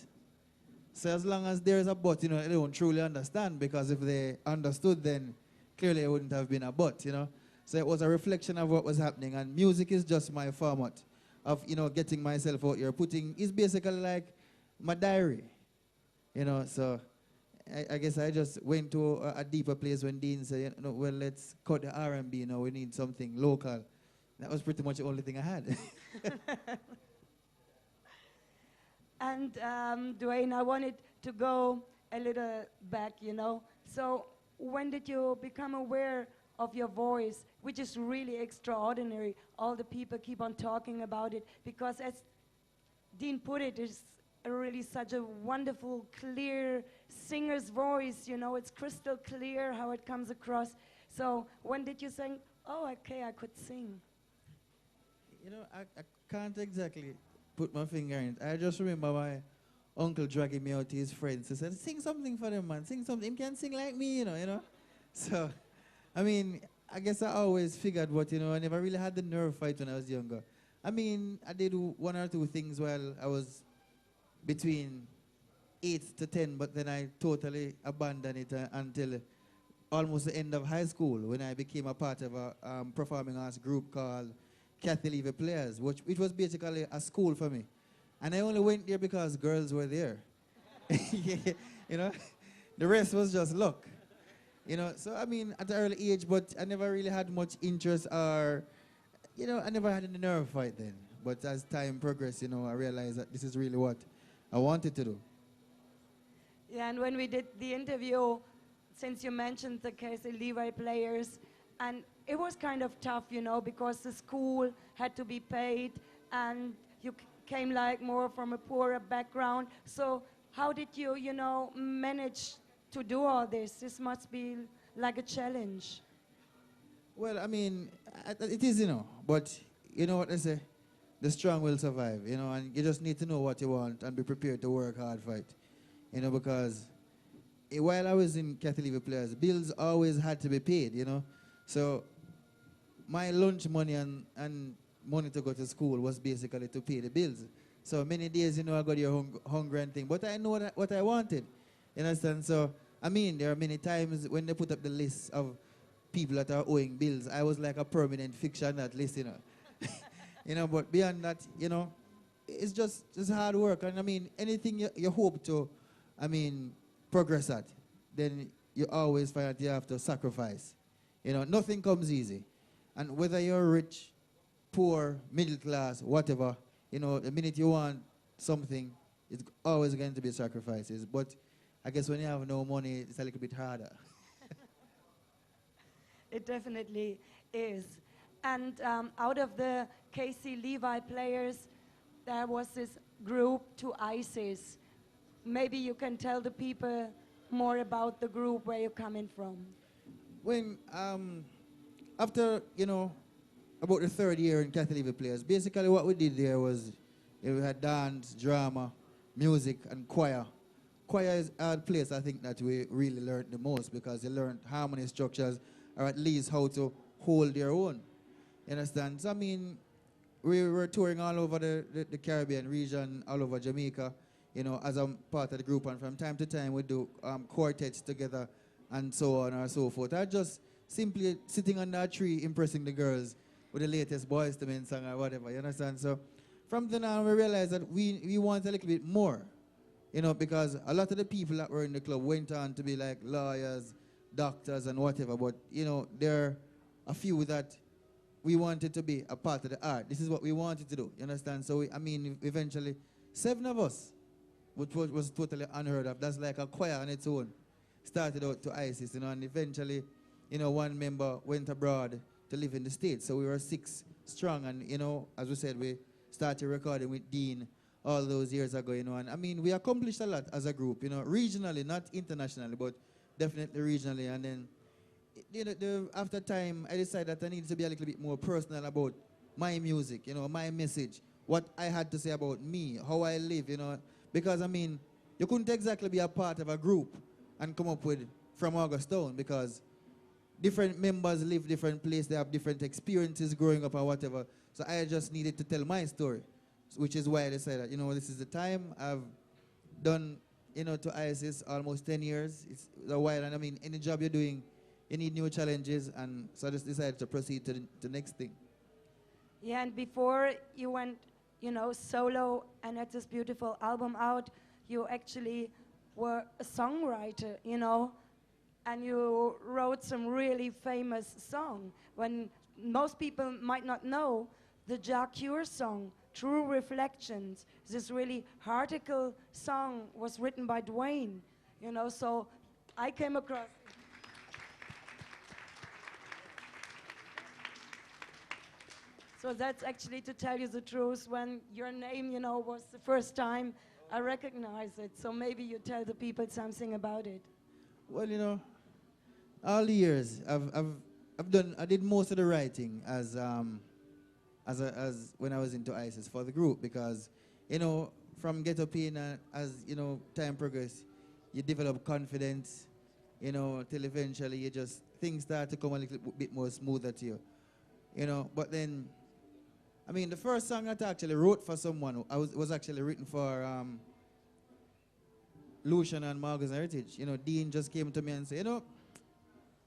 So as long as there is a but, you know, they don't truly understand, because if they understood, then clearly it wouldn't have been a but, you know. So it was a reflection of what was happening, and music is just my format of, you know, getting myself out here. It's basically like my diary, you know. So I guess I just went to a deeper place when Dean said, you know, well, let's cut the R&B, you know, we need something local. That was pretty much the only thing I had. And Duane, I wanted to go a little back, you know. So when did you become aware of your voice, which is really extraordinary? All the people keep on talking about it because, as Dean put it, it's really such a wonderful, clear singer's voice, you know. It's crystal clear how it comes across. So when did you think, oh, okay, I could sing? You know, I can't exactly put my finger in it. I just remember my uncle dragging me out to his friends. He said, sing something for them, man. Sing something. He can sing like me, you know. So, I mean, I guess I always figured what, you know, I never really had the nerve fight when I was younger. I mean, I did one or two things while I was between 8 to 10, but then I totally abandoned it until almost the end of high school, when I became a part of a performing arts group called Kathy Levy Players, which was basically a school for me. And I only went there because girls were there. You know, the rest was just luck. You know, so I mean, at an early age, but I never really had much interest or, you know, I never had any nerve fight then. But as time progressed, you know, I realized that this is really what I wanted to do. Yeah, and when we did the interview, since you mentioned the Casey Levi players, and it was kind of tough, you know, because the school had to be paid, and you came like more from a poorer background. So how did you, you know, manage to do all this? This must be like a challenge. Well, I mean, it is, you know, but you know what they say? The strong will survive, you know, and you just need to know what you want and be prepared to work hard for it, you know, because while I was in Catholic Players, bills always had to be paid, you know. So my lunch money and money to go to school was basically to pay the bills. So many days, you know, I got your hungry and thing, but I know what I wanted, you understand? So, I mean, there are many times when they put up the list of people that are owing bills, I was like a permanent fixture on that list, you know. You know, but beyond that, you know, it's just hard work. And I mean, anything you hope to, I mean, progress at, then you always find that you have to sacrifice. You know, nothing comes easy. And whether you're rich, poor, middle class, whatever, you know, the minute you want something, it's always going to be sacrifices. But I guess when you have no money, it's a little bit harder. It definitely is. And out of the KC Levi players, there was this group to ISIS. Maybe you can tell the people more about the group, where you're coming from. When, after, you know, about the third year in Catholic Players, basically what we did there was, you know, we had dance, drama, music, and choir. Choir is a place, I think, that we really learned the most, because you learned harmony structures, or at least how to hold your own. You understand? So, I mean, we were touring all over the Caribbean region, all over Jamaica, you know, as a part of the group. And from time to time, we do quartets together and so on and so forth. I just simply sitting under a tree impressing the girls with the latest Boys to Men song or whatever, you understand? So from then on, we realized that we want a little bit more, you know, because a lot of the people that were in the club went on to be like lawyers, doctors, and whatever. But, you know, there are a few that we wanted to be a part of the art. This is what we wanted to do, you understand? So, I mean, eventually, 7 of us, which was totally unheard of. That's like a choir on its own. Started out to ISIS, you know, and eventually, you know, one member went abroad to live in the States. So we were 6 strong, and, you know, as we said, we started recording with Dean all those years ago, you know. And, I mean, we accomplished a lot as a group, you know, regionally, not internationally, but definitely regionally. And then, you know, after time, I decided that I needed to be a little bit more personal about my music, you know, my message, what I had to say about me, how I live, you know. Because, I mean, you couldn't exactly be a part of a group and come up with From August Town, because different members live different places, they have different experiences growing up or whatever. So I just needed to tell my story, which is why I decided, you know, this is the time. I've done, you know, to ISIS almost 10 years. It's a while, and I mean, any job you're doing, you need new challenges, and so I just decided to proceed to the next thing. Yeah, and before you went, you know, solo and had this beautiful album out, you actually were a songwriter, you know, and you wrote some really famous song. When most people might not know, the Ja Cure song, True Reflections, this really heartical song was written by Duane, you know, so I came across. So that's actually, to tell you the truth, when your name, you know, was the first time I recognized it. So maybe you tell the people something about it. Well, you know, all the years I did most of the writing as when I was into ISIS for the group, because, you know, from Ghetto Pain, as, you know, time progressed, you develop confidence, you know, till eventually things start to come a little bit more smoother to you, you know. But then, I mean, the first song that I actually wrote for someone was actually written for Lucian and Marcus Heritage. You know, Dean just came to me and said, you know,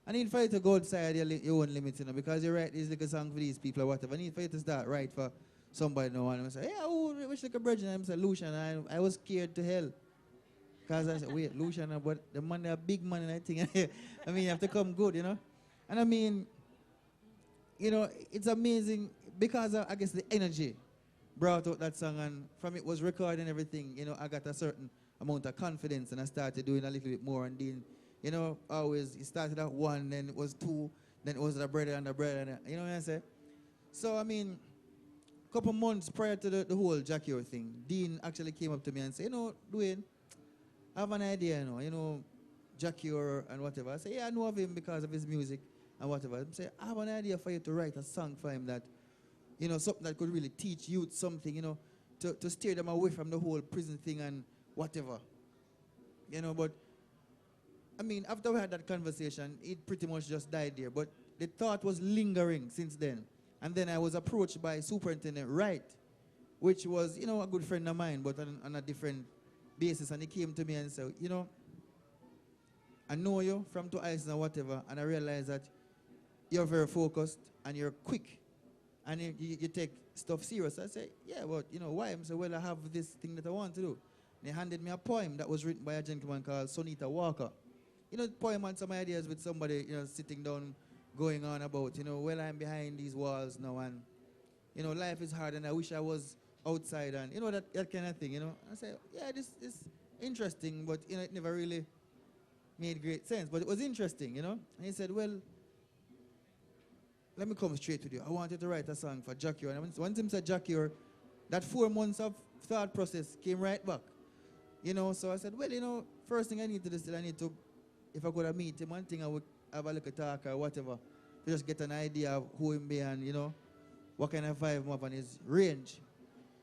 I need for you to go outside your own limits, you know, because you write these little songs for these people or whatever. I need for you to start write for somebody now. And I say, yeah, which like a virgin? I said, Lucian. I was scared to hell. Because I said, wait, Lucian, but the money, a big money, and I think, I mean, you have to come good, you know? And I mean, you know, it's amazing because of, I guess, the energy brought out that song, and from it was recording and everything, you know, I got a certain amount of confidence, and I started doing a little bit more, and then, you know, always, it started at 1, then it was 2, then it was the brother and the brother, and you know what I say? So, I mean, a couple months prior to the whole Jackie O thing, Dean actually came up to me and said, you know, Duane, I have an idea, you know, Jackie or and whatever. I say, yeah, I know of him because of his music and whatever. I say, I have an idea for you to write a song for him that, you know, something that could really teach youth something, you know, to steer them away from the whole prison thing and whatever. You know, but, I mean, after we had that conversation, it pretty much just died there. But the thought was lingering since then. And then I was approached by Superintendent Wright, which was, you know, a good friend of mine, but on a different basis. And he came to me and said, you know, I know you from Two Ice and whatever, and I realize that you're very focused and you're quick and you take stuff serious. I say, yeah, but you know why? I said, well, I have this thing that I want to do. And he handed me a poem that was written by a gentleman called Sonita Walker. You know, the poem and some ideas with somebody, you know, sitting down, going on about, you know, well, I'm behind these walls now, and, you know, life is hard, and I wish I was outside, and, you know, that kind of thing, you know. I said, yeah, this is interesting, but, you know, it never really made great sense, but it was interesting, you know. And he said, well, let me come straight with you. I wanted to write a song for Jackie. And once he said Jackie, that 4 months of thought process came right back. You know, so I said, well, you know, first thing I need to do is I need to, if I could have meet him, one thing I would have a little talk or whatever, to just get an idea of who him be and, you know, what kind of vibe him up and his range.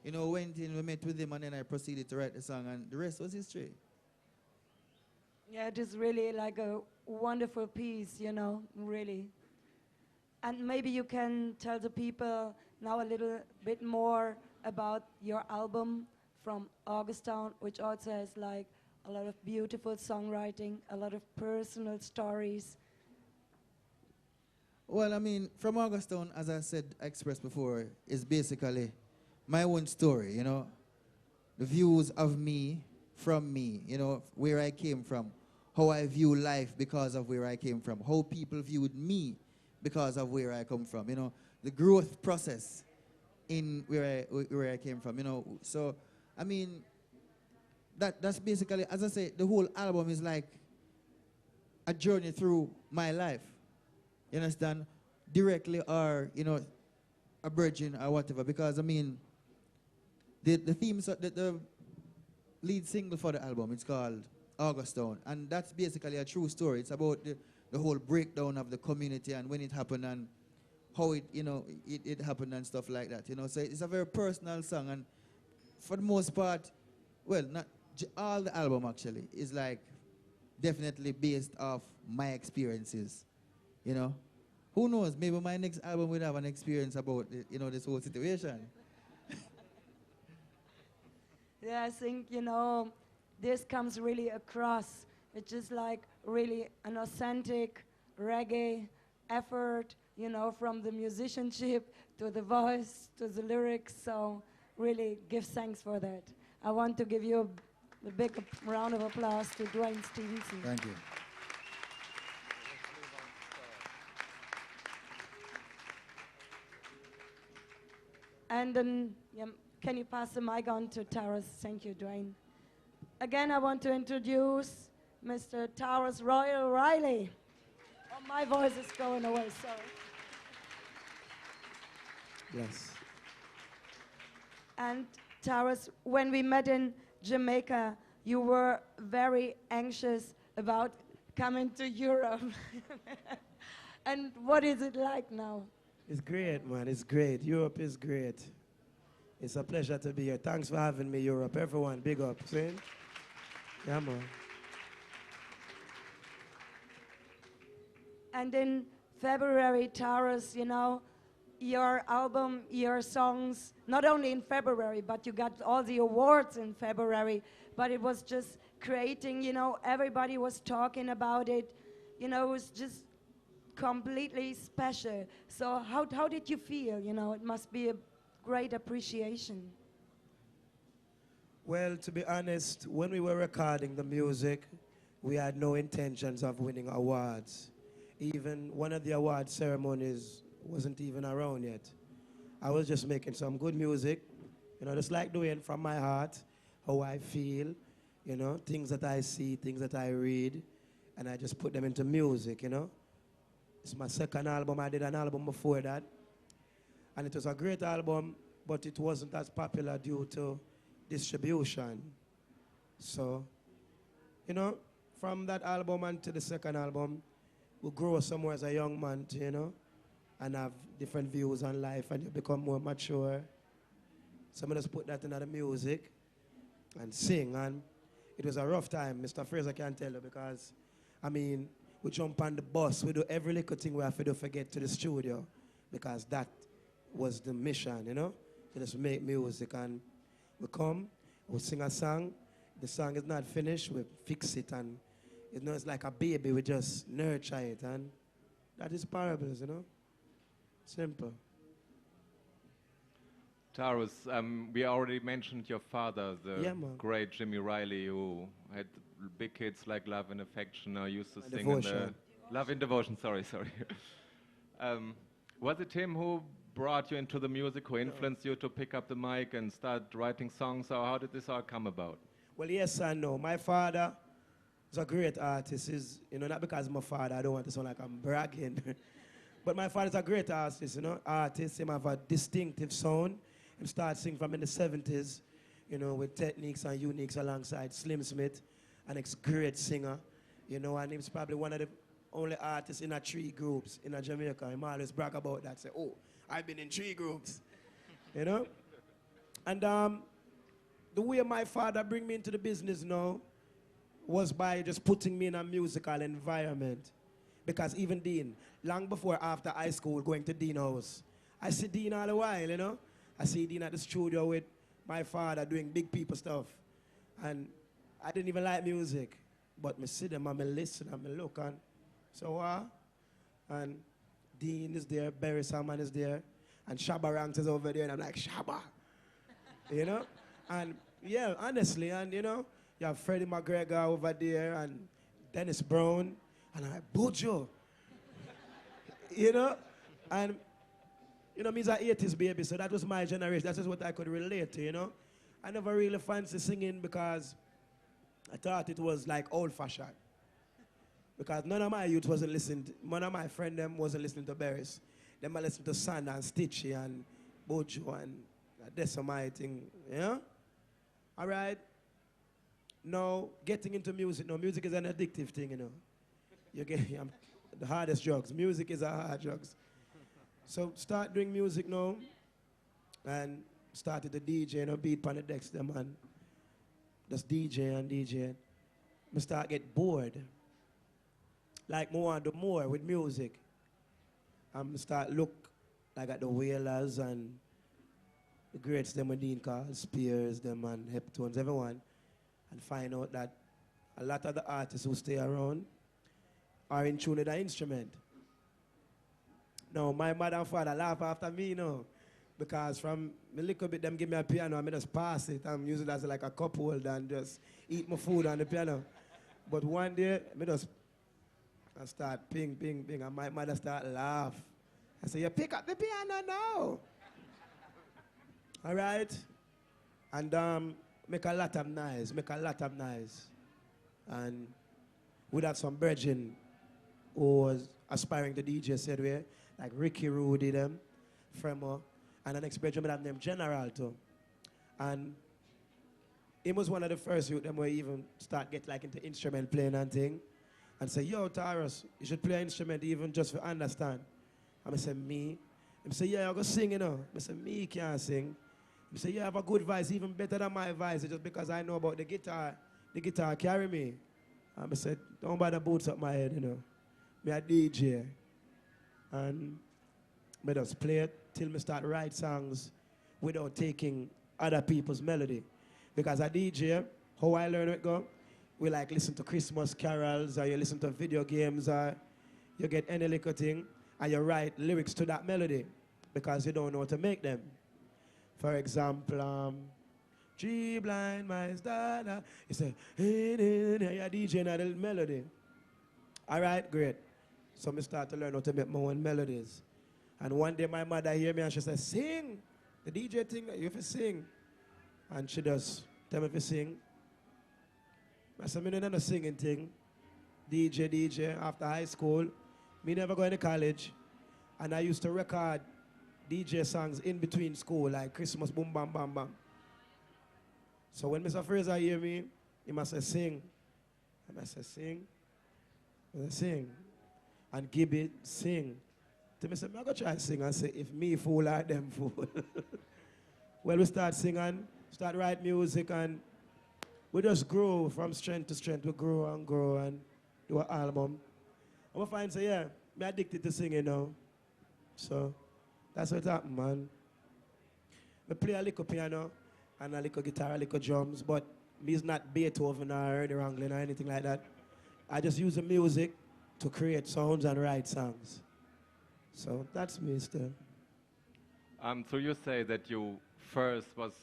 You know, went in, we met with him, and then I proceeded to write the song, and the rest was history. Yeah, it is really like a wonderful piece, you know, really. And maybe you can tell the people now a little bit more about your album from Augustown, which also has like a lot of beautiful songwriting, a lot of personal stories. Well, I mean, from Augustown, as I said, expressed before, is basically my own story, you know, the views of me, from me, you know, where I came from, how I view life because of where I came from, how people viewed me because of where I come from, you know, the growth process in where I came from, you know. So, I mean, that's basically, as I say, the whole album is like a journey through my life. You understand? Directly or, you know, a virgin or whatever. Because, I mean, the themes, the lead single for the album, it's called Augustown. And that's basically a true story. It's about the whole breakdown of the community and when it happened and how it, you know, it happened and stuff like that. You know, so it's a very personal song. And for the most part, well, not all the album actually is like definitely based off my experiences. You know, who knows? Maybe my next album will have an experience about, you know, this whole situation. Yeah, I think, you know, this comes really across. It's just like really an authentic reggae effort, you know, from the musicianship to the voice to the lyrics. So really give thanks for that. I want to give you a big round of applause to Duane Stephenson. Thank you. And then, can you pass the mic on to Tarrus? Thank you, Duane. Again, I want to introduce Mr. Tarrus Royal Riley. Oh, my voice is going away, sorry. Yes. And Tarrus, when we met in Jamaica, you were very anxious about coming to Europe. And what is it like now? It's great, man. It's great. Europe is great. It's a pleasure to be here. Thanks for having me, Europe. Everyone, big up. See? Yeah, man. And in February, Tarrus, you know, your album, your songs, not only in February, but you got all the awards in February, but it was just creating, you know, everybody was talking about it. You know, it was just completely special. So how did you feel? You know, it must be a great appreciation. Well, to be honest, when we were recording the music, we had no intentions of winning awards. Even one of the award ceremonies wasn't even around yet. I was just making some good music, you know, just like doing from my heart, how I feel, you know, things that I see, things that I read, and I just put them into music, you know. It's my second album. I did an album before that, and it was a great album, but it wasn't as popular due to distribution. So, you know, from that album and to the second album, we grow somewhere as a young man, you know, and have different views on life, and you become more mature. Some of us put that into the music and sing, and it was a rough time, Mr. Frazer can tell you, because, I mean, we jump on the bus, we do every little thing we have to do to get to the studio, because that was the mission, you know, to just make music. And we come, we sing a song, the song is not finished, we fix it, and you know, it's like a baby, we just nurture it, and that is parables, you know. Simple. Tarrus, we already mentioned your father, the Yeah, man. great Jimmy Riley, who had big hits like Love and Affection, used to And sing in the Devotion. Love and Devotion, sorry. Was it him who brought you into the music, who influenced you to pick up the mic and start writing songs, or how did this all come about? Well, yes and no. My father is a great artist. Is, you know, not because my father, I don't want to sound like I'm bragging. But my father's a great artist, you know, artist. Him have a distinctive sound. He started singing from in the 70s, you know, with techniques and uniques alongside Slim Smith, an ex-great singer, you know, and he's probably one of the only artists in a 3 groups in Jamaica. He always brag about that, say, oh, I've been in 3 groups, you know. And the way my father bring me into the business now was by just putting me in a musical environment. Because even Dean, long before after high school, going to Dean house, I see Dean all the while, you know. I see Dean at the studio with my father doing big people stuff. And I didn't even like music. But me see them and me listen and me look and so and Dean is there, Barry Salmon is there, and Shabba Ranks is over there, and I'm like, Shabba. You know? And yeah, honestly, and you know, you have Freddie McGregor over there and Dennis Brown, and I'm like, Bojo. You know? And you know, me's an 80s baby, so that was my generation. That is what I could relate to, you know? I never really fancy singing because I thought it was like old-fashioned. Because none of my youth wasn't listening, none of my friends them wasn't listening to Barris. Them I listened to Sand and Stitchy and Bojo and that's my thing, yeah? All right? Now, getting into music, no, music is an addictive thing, you know? You get the hardest drugs. Music is a hard drugs. So start doing music now and started to DJ, you know, beat on the decks them and just DJ and DJ. I start get bored. Like more and more with music. I'm start look like at the Wailers and the greats them with Dean Carl, Spears, them and Heptones, everyone, and find out that a lot of the artists who stay around are in tune with the instrument. Now, my mother and father laugh after me, you know, because from a little bit, them give me a piano, and I just pass it. I'm using it as like a cup holder and just eat my food on the piano. But one day, I start ping, ping, ping, and my mother start laugh. I say, you pick up the piano now. All right? And make a lot of noise, And we'd have some virgin who was aspiring to DJ, said we, like Ricky Rudy them, Fremo, and the next Benjamin have named General too. And he was one of the first youth them where even start get like into instrument playing and thing. And say, yo, Tarrus, you should play an instrument even just to understand. And I say, me? He say, yeah, I go sing, you know. I say, me can't sing. He say, you have a good voice, even better than my voice, just because I know about the guitar. The guitar carry me. And I said, don't buy the boots up my head, you know. Me a DJ. And I just play it till me start write songs without taking other people's melody. Because a DJ, how I learn it go, we like listen to Christmas carols, or you listen to video games, or you get any little thing, and you write lyrics to that melody because you don't know how to make them. For example, Three blind mice, da, da. He said, hey, hey, hey, yeah, DJ and the melody. All right, great. So I start to learn how to make my own melodies. And one day my mother hear me and she said, sing. The DJ thing, you have to sing. And she does tell me to sing. I said, I don't know the singing thing. DJ, after high school. Me never going to college. And I used to record DJ songs in between school, like Christmas, boom, bam, bam, bam. So when Mr. Frazer hear me, he must say, sing. And I say, sing. And I sing. And Gibby, sing. Then I say, I'm going to try to sing and say, if me fool like them fool. Well, we start singing, start write music, and we just grow from strength to strength. We grow and do an album. And we find, say, yeah, I'm addicted to singing now. So that's what happened, man. I play a little piano and a little guitar, a little drums, but me's not Beethoven or Ernie Wrangling or anything like that. I just use the music to create sounds and write songs. So that's me still. So you say that you first was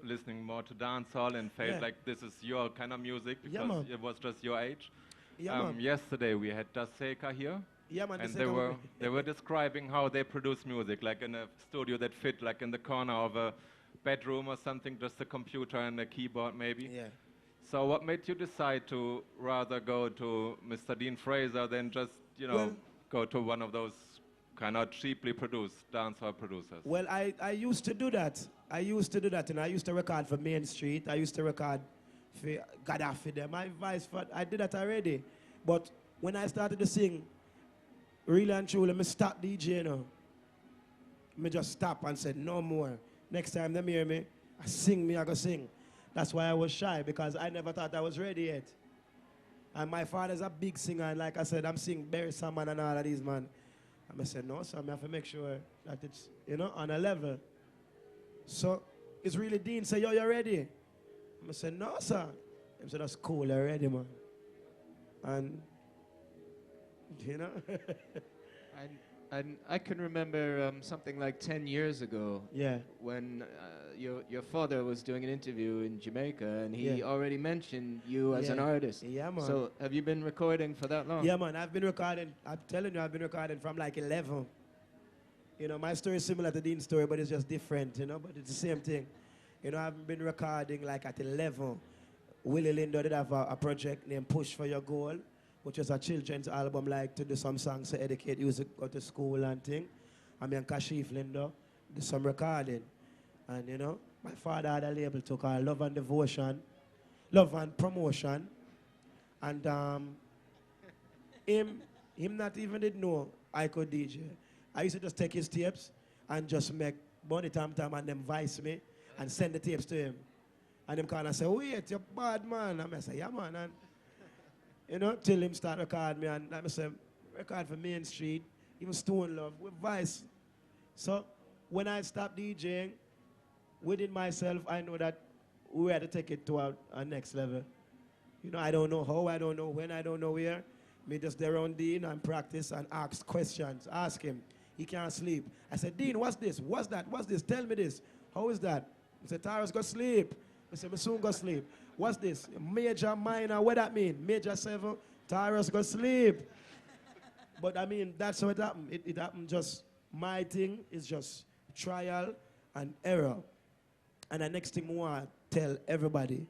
listening more to dancehall and felt like this is your kind of music because it was just your age. Yesterday we had Daseka here. And they were describing how they produce music, like in a studio that fit like in the corner of a bedroom or something, just a computer and a keyboard maybe. Yeah. So what made you decide to rather go to Mr. Dean Frazer than just, you know, go to one of those kind of cheaply produced dancehall producers? Well, I used to do that. And I used to record for Main Street. I used to record for Gaddafi them. I did that already. But when I started to sing, really and truly, I stopped DJing now. I just stop and said, no more. Next time they hear me, I go sing. That's why I was shy, because I never thought I was ready yet. And my father's a big singer, and like I said, I'm singing Barry Salmon and all of these, man. And I said, no, so I have to make sure that it's, you know, on a level. So it's really Dean say, yo, you ready? And I said, no, sir. He said, that's cool, you're ready, man. And you know? and I can remember something like 10 years ago when your father was doing an interview in Jamaica and he already mentioned you as an artist. Yeah, man. So have you been recording for that long? Yeah, man, I've been recording. I'm telling you, I've been recording from like 11. You know, my story is similar to Dean's story, but it's just different, you know, but it's the same thing. You know, I've been recording like at 11. Willie Lindo did have a project named Push for Your Goal, which is a children's album, like to do some songs to educate you, go to school and thing. I mean, Kashif Lindo did some recording. And, you know, my father had a label to call Love and Devotion, Love and Promotion. And him not even did know I could DJ. I used to just take his tapes and just make Bunny Tam Tam and them vice me and send the tapes to him. And him kind of say, wait, you're bad, man. And I say, yeah, man. And, you know, till him start record me, and I say, record for Main Street, even Stone Love, with Vice. So when I stopped DJing, within myself, I know that we had to take it to our next level. You know, I don't know how, I don't know when, I don't know where. Me just there on Dean and practice and ask questions. Ask him. He can't sleep. I said, Dean, what's this? What's that? What's this? Tell me this. How is that? He said, Tarrus, go sleep. I said, I soon go sleep. What's this? Major, minor, what that mean? Major 7, Tarrus, go sleep. But I mean, that's how it happened. It happened just, my thing is just trial and error. And the next thing I want to tell everybody,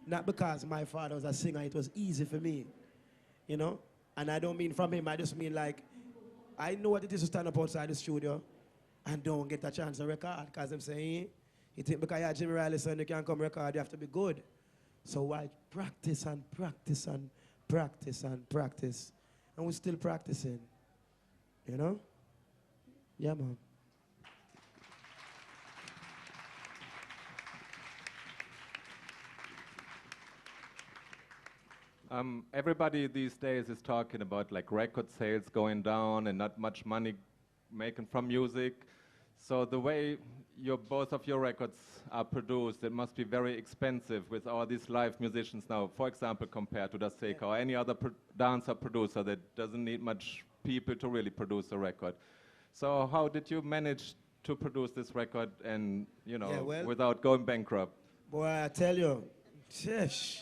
not because my father was a singer, it was easy for me, you know? And I don't mean from him, I just mean like, I know what it is to stand up outside the studio and don't get a chance to record, because I'm saying, you think because you're Jimmy Riley son, you can't come record, you have to be good. So I practice and practice and practice and practice. And we're still practicing, you know? Yeah, man. Everybody these days is talking about like record sales going down and not much money making from music. So the way both of your records are produced, it must be very expensive with all these live musicians now, for example, compared to Daseka or any other dancer producer that doesn't need much people to really produce a record. So how did you manage to produce this record and, you know, without going bankrupt? Boy, I tell you, sheesh.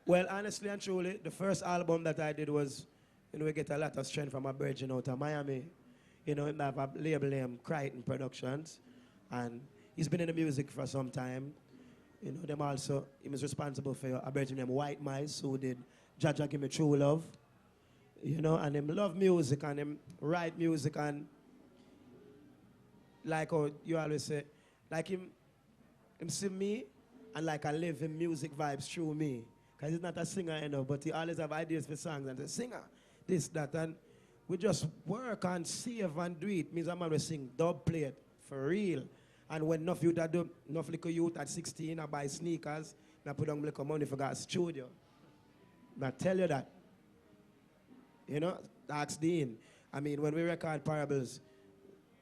Well, honestly and truly, the first album that I did was, we get a lot of strength from a virgin out of Miami. I have a label named Crichton Productions, and he's been in the music for some time. Them also, he was responsible for a virgin named White Mice, who did Jaja Give Me True Love. And him love music, and him write music, and like how you always say, like him see me, and like I live in music vibes through me. Because he's not a singer, but he always have ideas for songs, and the singer, this, that, and we just work and save and do it. Means a man will sing dub plate, for real. And when enough youth do, enough little youth at 16, I buy sneakers, and I put on little money for God's studio. And I tell you that. Ask Dean. I mean, when we record parables,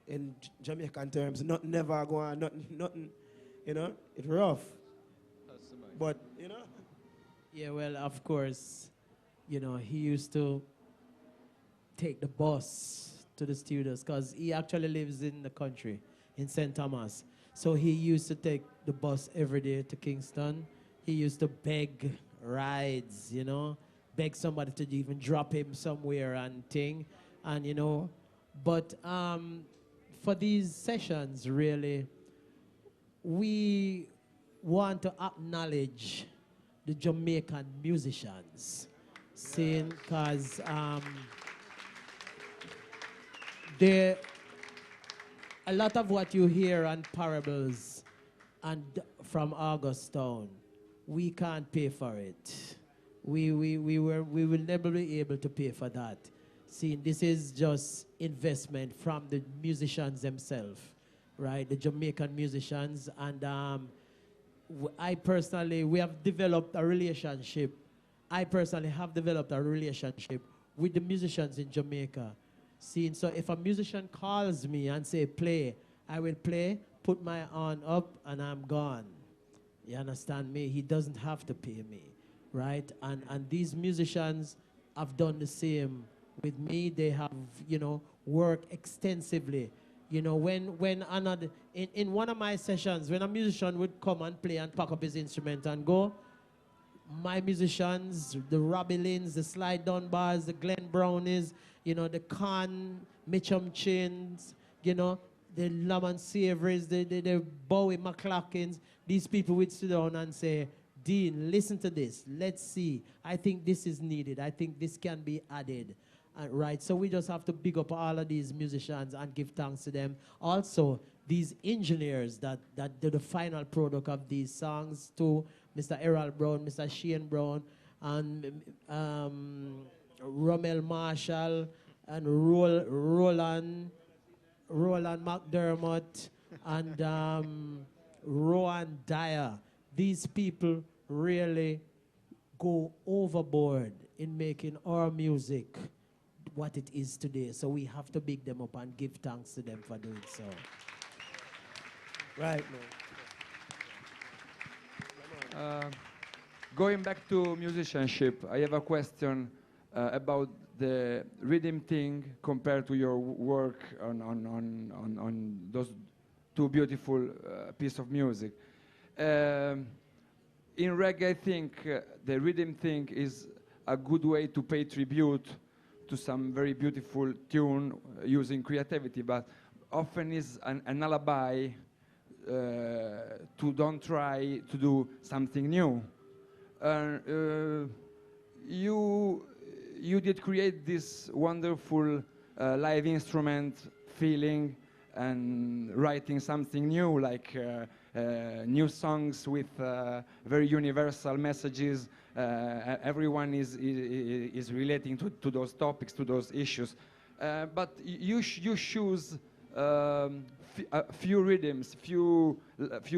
in Jamaican terms, nothing never go on, nothing, it's rough. But, Yeah, well, of course, he used to take the bus to the studios because he actually lives in the country, in St. Thomas. So he used to take the bus every day to Kingston. He used to beg rides, beg somebody to even drop him somewhere and thing. And, but for these sessions, really, we want to acknowledge the Jamaican musicians, saying, because a lot of what you hear on parables and from Augustown, we can't pay for it. We will never be able to pay for that. See, this is just investment from the musicians themselves, right? The Jamaican musicians. And I personally, we have developed a relationship. I personally have developed a relationship with the musicians in Jamaica. See, so if a musician calls me and say, play, I will play, put my arm up, and I'm gone. You understand me? He doesn't have to pay me, right? And these musicians have done the same with me. They have, worked extensively. When another, in one of my sessions, when a musician would come and play and pack up his instrument and go, my musicians, the Robbie Lynns, the Slide Down Bars, the Glenn Brownies, the Con, Mitchum Chins, the Lamont Savories, the Bowie McClockins, these people would sit down and say, Dean, listen to this. Let's see. I think this is needed. I think this can be added. Right, so we just have to big up all of these musicians and give thanks to them. Also, these engineers that do the final product of these songs too, Mr. Errol Brown, Mr. Shane Brown, and Rommel Marshall, and Roland McDermott, and Rowan Dyer. These people really go overboard in making our music what it is today. So we have to big them up and give thanks to them for doing so. Right, man. Going back to musicianship, I have a question about the rhythm thing compared to your work on those two beautiful pieces of music. In reggae, I think the rhythm thing is a good way to pay tribute to some very beautiful tune using creativity, but often is an alibi to don't try to do something new. You did create this wonderful live instrument feeling and writing something new, like new songs with very universal messages. Everyone is relating to those topics, to those issues. But you choose a few rhythms, few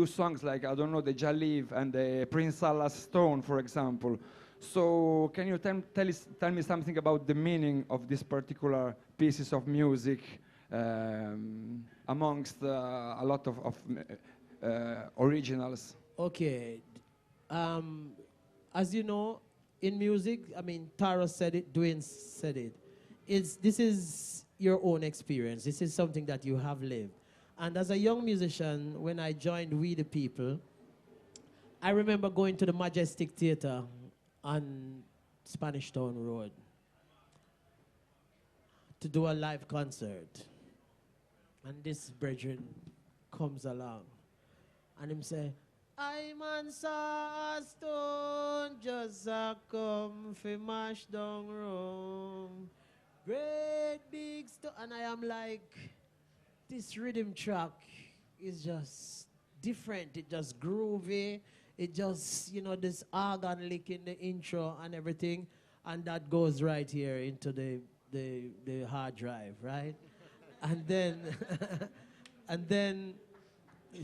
songs, like, I don't know, the Jaliv and the Prince Allah's Stone, for example. So can you tell me something about the meaning of these particular pieces of music amongst a lot of originals? Okay. As you know, in music, I mean, Tarrus said it, Duane said it. This is your own experience. This is something that you have lived. And as a young musician, when I joined We the People, I remember going to the Majestic Theatre on Spanish Town Road to do a live concert. And this brethren comes along and him say, I man saw a stone just a come fi mash down room. Great big stone. And I am like, this rhythm track is just different. It just groovy. It just, you know, this organ lick in the intro and everything. And that goes right here into the hard drive, right? And then, and then,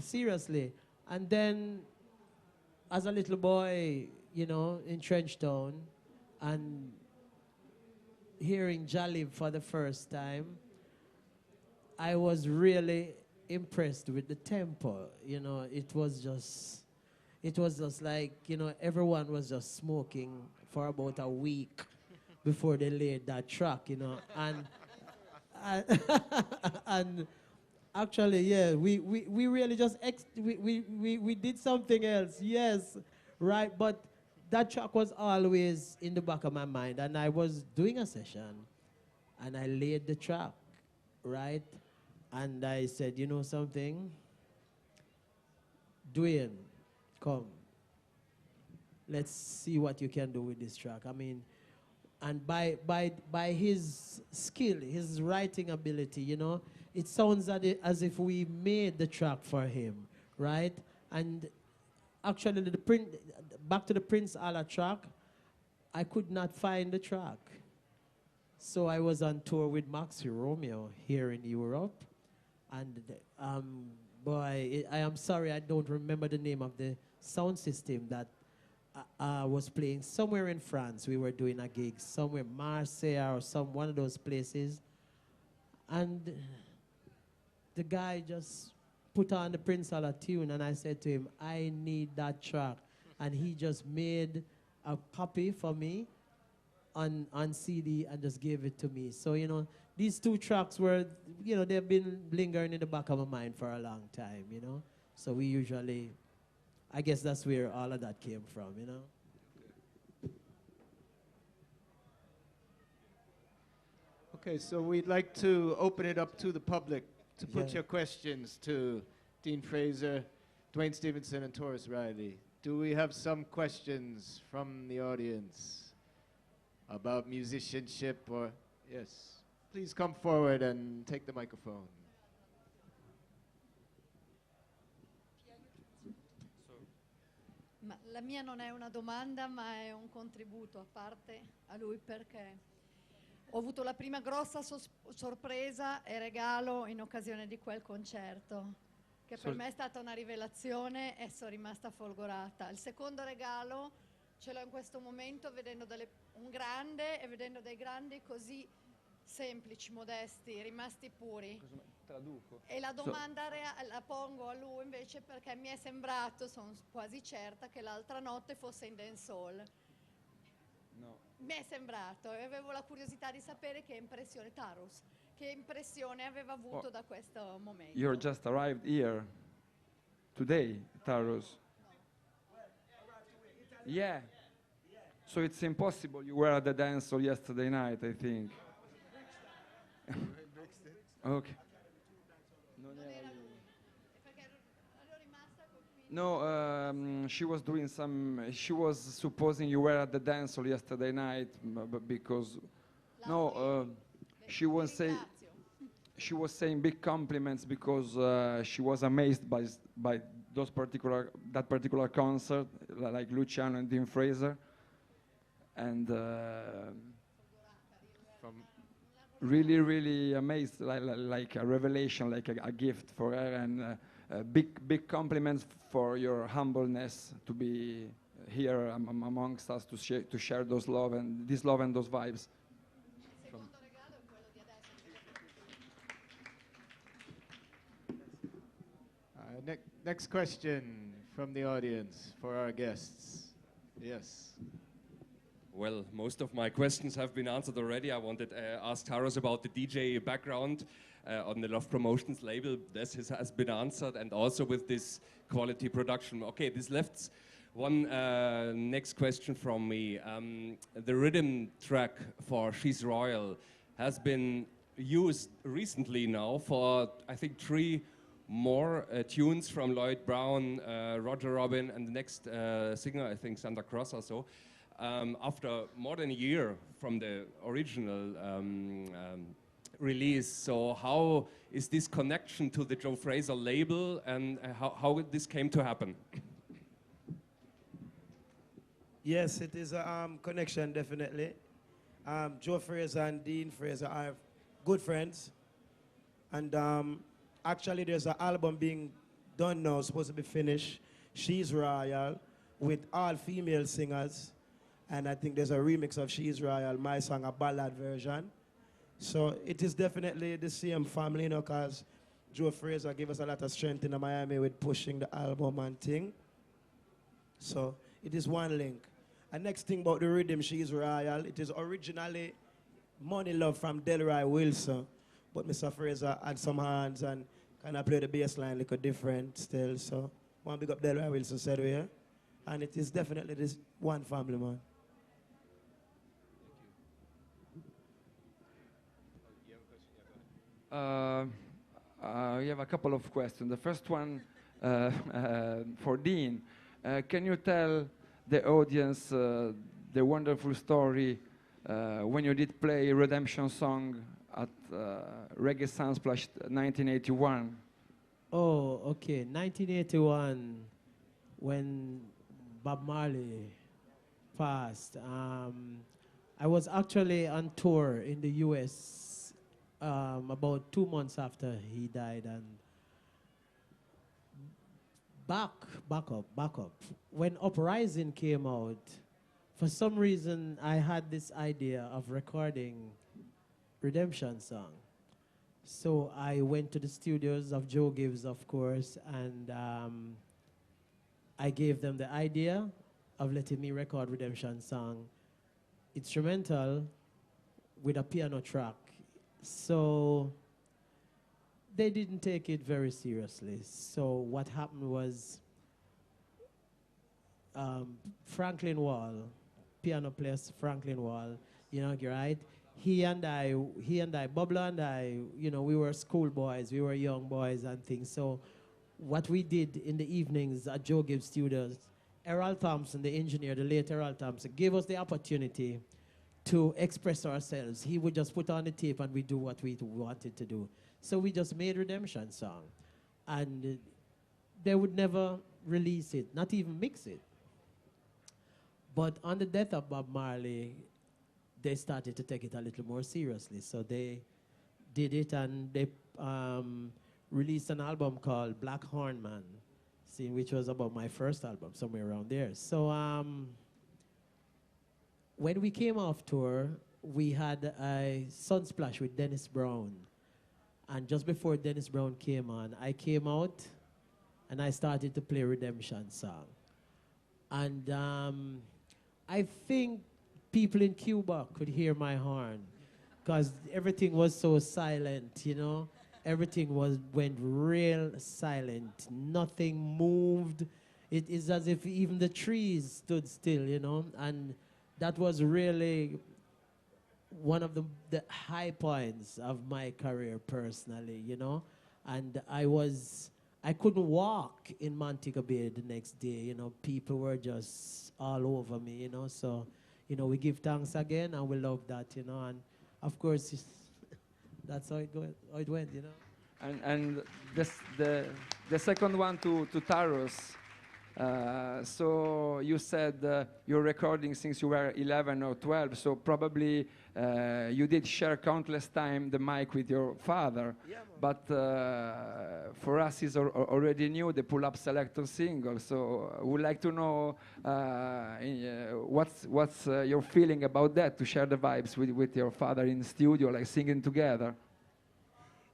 seriously, and then as a little boy, you know, in Trenchtown, and hearing Jalib for the first time, I was really impressed with the tempo. You know, it was just like, you know, everyone was just smoking for about a week before they laid that track, you know, and and actually, yeah, we really just we did something else, yes, right, but that track was always in the back of my mind, and I was doing a session, and I laid the track, right, and I said, you know something, Duane, come, let's see what you can do with this track. I mean, and by his skill, his writing ability, you know, it sounds as if we made the track for him, right? And actually, back to the Prince Allah track, I could not find the track. So I was on tour with Maxi Romeo here in Europe. And boy, I am sorry, I don't remember the name of the sound system that was playing somewhere in France. We were doing a gig somewhere, Marseille or one of those places. And the guy just put on the Prince Allah tune, and I said to him, I need that track. And he just made a copy for me on CD and just gave it to me. So, you know, these two tracks were, you know, they've been lingering in the back of my mind for a long time, you know. So we usually, I guess that's where all of that came from, you know. Okay, so we'd like to open it up to the public to put your questions to Dean Frazer, Duane Stephenson, and Tarrus Riley. Do we have some questions from the audience about musicianship or, yes, please come forward and take the microphone. Ma la mia non è una domanda, ma è un contributo a parte a lui, perché ho avuto la prima grossa sorpresa e regalo in occasione di quel concerto, che per me è stata una rivelazione e sono rimasta folgorata. Il secondo regalo ce l'ho in questo momento, vedendo un grande e vedendo dei grandi così semplici, modesti, rimasti puri. Traduco. E la domanda la pongo a lui invece, perché mi è sembrato, sono quasi certa, che l'altra notte fosse in dancehall. No. Mi è sembrato e avevo la curiosità di sapere che impressione, Tarrus, che impressione aveva avuto da questo momento. You're just arrived here today, Tarrus. Yeah. So it's impossible you were at the dance hall yesterday night, I think. Okay. No, she was doing some. She was supposing you were at the dance hall yesterday night, because she was saying big compliments because she was amazed by that particular concert, like Luciano and Dean Frazer, and really amazed, like a revelation, like a gift for her, and big compliments for your humbleness to be here amongst us to share those love and those vibes. Next question from the audience for our guests. Yes. Well, most of my questions have been answered already. I wanted to ask Tarrus about the DJ background on the Love Promotions label. This has been answered, and also with this quality production. Okay, this left one next question from me. The rhythm track for She's Royal has been used recently now for, I think, 3 more tunes from Lloyd Brown, Roger Robin, and the next singer, I think Santa Cross or so. After more than a year from the original release. So how is this connection to the Joe Frazer label, and how this came to happen? Yes, it is a connection, definitely. Joe Frazer and Dean Frazer are good friends. And actually, there's an album being done now, supposed to be finished, She's Royal, with all female singers. And I think there's a remix of She's Royal, my song, a ballad version. So it is definitely the same family, you know, because Joe Frazer gave us a lot of strength in Miami with pushing the album and thing. So it is one link. And next thing about the rhythm, She's Royal, it is originally Money Love from Delroy Wilson. But Mr. Frazer had some hands and kind of play the bass line a little different still. So one big up Delroy Wilson said we here. And it is definitely this one family, man. We have a couple of questions. The first one for Dean. Can you tell the audience the wonderful story when you did play Redemption Song at Reggae Sunsplash 1981? Oh, okay. 1981, when Bob Marley passed, I was actually on tour in the U.S. About 2 months after he died, and back up. When Uprising came out, for some reason I had this idea of recording Redemption Song. So I went to the studios of Joe Gibbs, of course, and I gave them the idea of letting me record Redemption Song instrumental with a piano track. So they didn't take it very seriously. So what happened was Franklin Wall, piano player Franklin Wall, you know, right? He and I, Bubba and I, you know, we were schoolboys, we were young boys and things. So what we did in the evenings at Joe Gibbs Studios, Errol Thompson, the engineer, the late Errol Thompson, gave us the opportunity to express ourselves. He would just put on the tape and we do what we wanted to do. So we just made Redemption Song. And they would never release it, not even mix it. But on the death of Bob Marley, they started to take it a little more seriously. So they did it, and they released an album called Black Horn Man, which was about my first album, somewhere around there. So when we came off tour, we had a Sunsplash with Dennis Brown. And just before Dennis Brown came on, I came out and I started to play Redemption Song. And I think people in Cuba could hear my horn because everything was so silent, you know. Everything went real silent. Nothing moved. It is as if even the trees stood still, you know. And that was really one of the high points of my career personally, you know. And I couldn't walk in Montego Bay the next day, you know. People were just all over me, you know. So, you know, we give thanks again and we love that, you know. And of course, that's how it went, you know. And the second one to Tarrus. So you said you're recording since you were 11 or 12, so probably you did share countless time the mic with your father. Yeah, but for us, he's already knew the Pull Up Selector single, so we'd like to know what's your feeling about that, to share the vibes with your father in the studio, like singing together.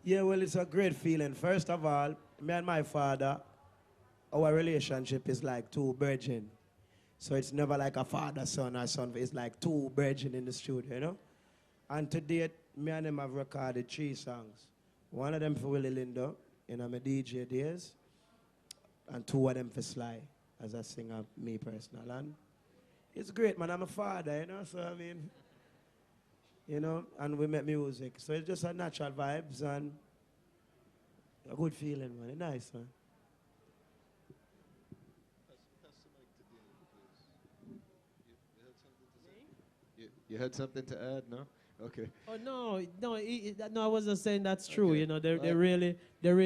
Yeah, well, it's a great feeling. First of all, me and my father, our relationship is like two virgin. So it's never like a father-son or son. It's like two brethren in the studio, you know? And to date, me and them have recorded 3 songs. One of them for Willie Lindo, in my DJ days, and 2 of them for Sly, as a singer, me personal. And it's great, man. I'm a father, you know, so I mean, you know, and we make music. So it's just a natural vibes and a good feeling, man. It's nice, man. You had something to add, no? Okay. Oh no, I wasn't saying that's true. Okay. You know, they really,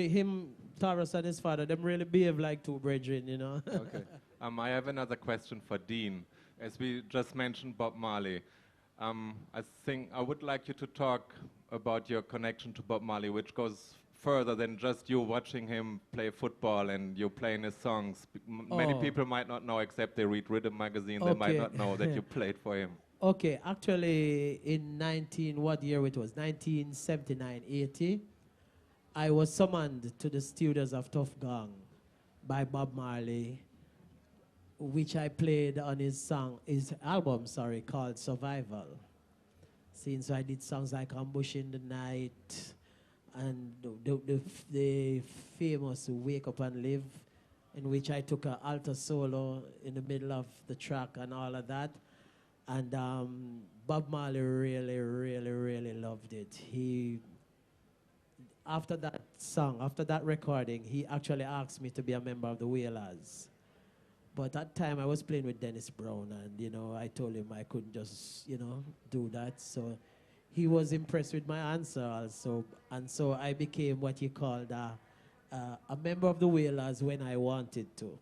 him, Tarrus and his father, them really behave like 2 brethren. You know. Okay. I have another question for Dean. As we just mentioned Bob Marley, I think I would like you to talk about your connection to Bob Marley, which goes further than just you watching him play football and you playing his songs. Many people might not know, except they read Riddim Magazine, they might not know that you played for him. Okay, actually in 1979-80, I was summoned to the studios of Tough Gang by Bob Marley, which I played on his album, called Survival. Since I did songs like Ambush in the Night and the famous Wake Up and Live, in which I took an alto solo in the middle of the track and all of that. And Bob Marley really, really, really loved it. After that recording, he actually asked me to be a member of the Wailers. But at that time, I was playing with Dennis Brown, and, you know, I told him I couldn't just, you know, do that. So he was impressed with my answer also. And so I became what he called a member of the Wailers when I wanted to.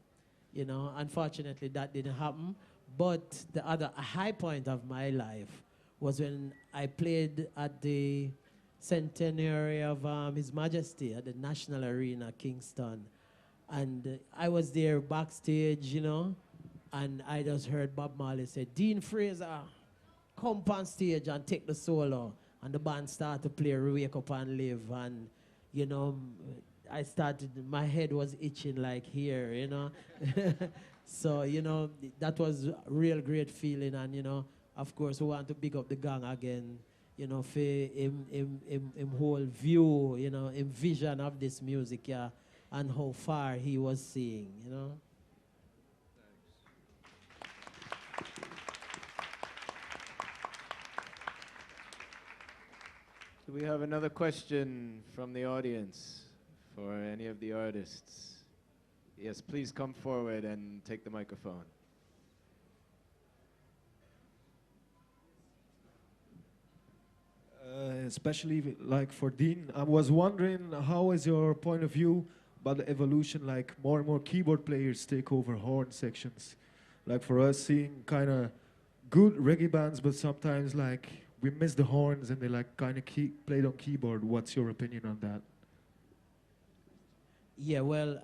You know, unfortunately, that didn't happen. But the other high point of my life was when I played at the centenary of His Majesty at the National Arena, Kingston. And I was there backstage, you know, and I just heard Bob Marley say, "Dean Frazer, come on stage and take the solo." And the band started to play Wake Up and Live. And, you know, my head was itching like here, you know. So, you know, that was a real great feeling. And, you know, of course, we want to big up the gang again, you know, for him whole view, you know, him vision of this music, yeah, and how far he was seeing, you know. Do we have another question from the audience for any of the artists? Yes, please come forward and take the microphone. Especially like for Dean, I was wondering, how is your point of view about the evolution, like more and more keyboard players take over horn sections? Like for us, seeing kind of good reggae bands, but sometimes like we miss the horns and they like kind of played on keyboard. What's your opinion on that? Yeah, well,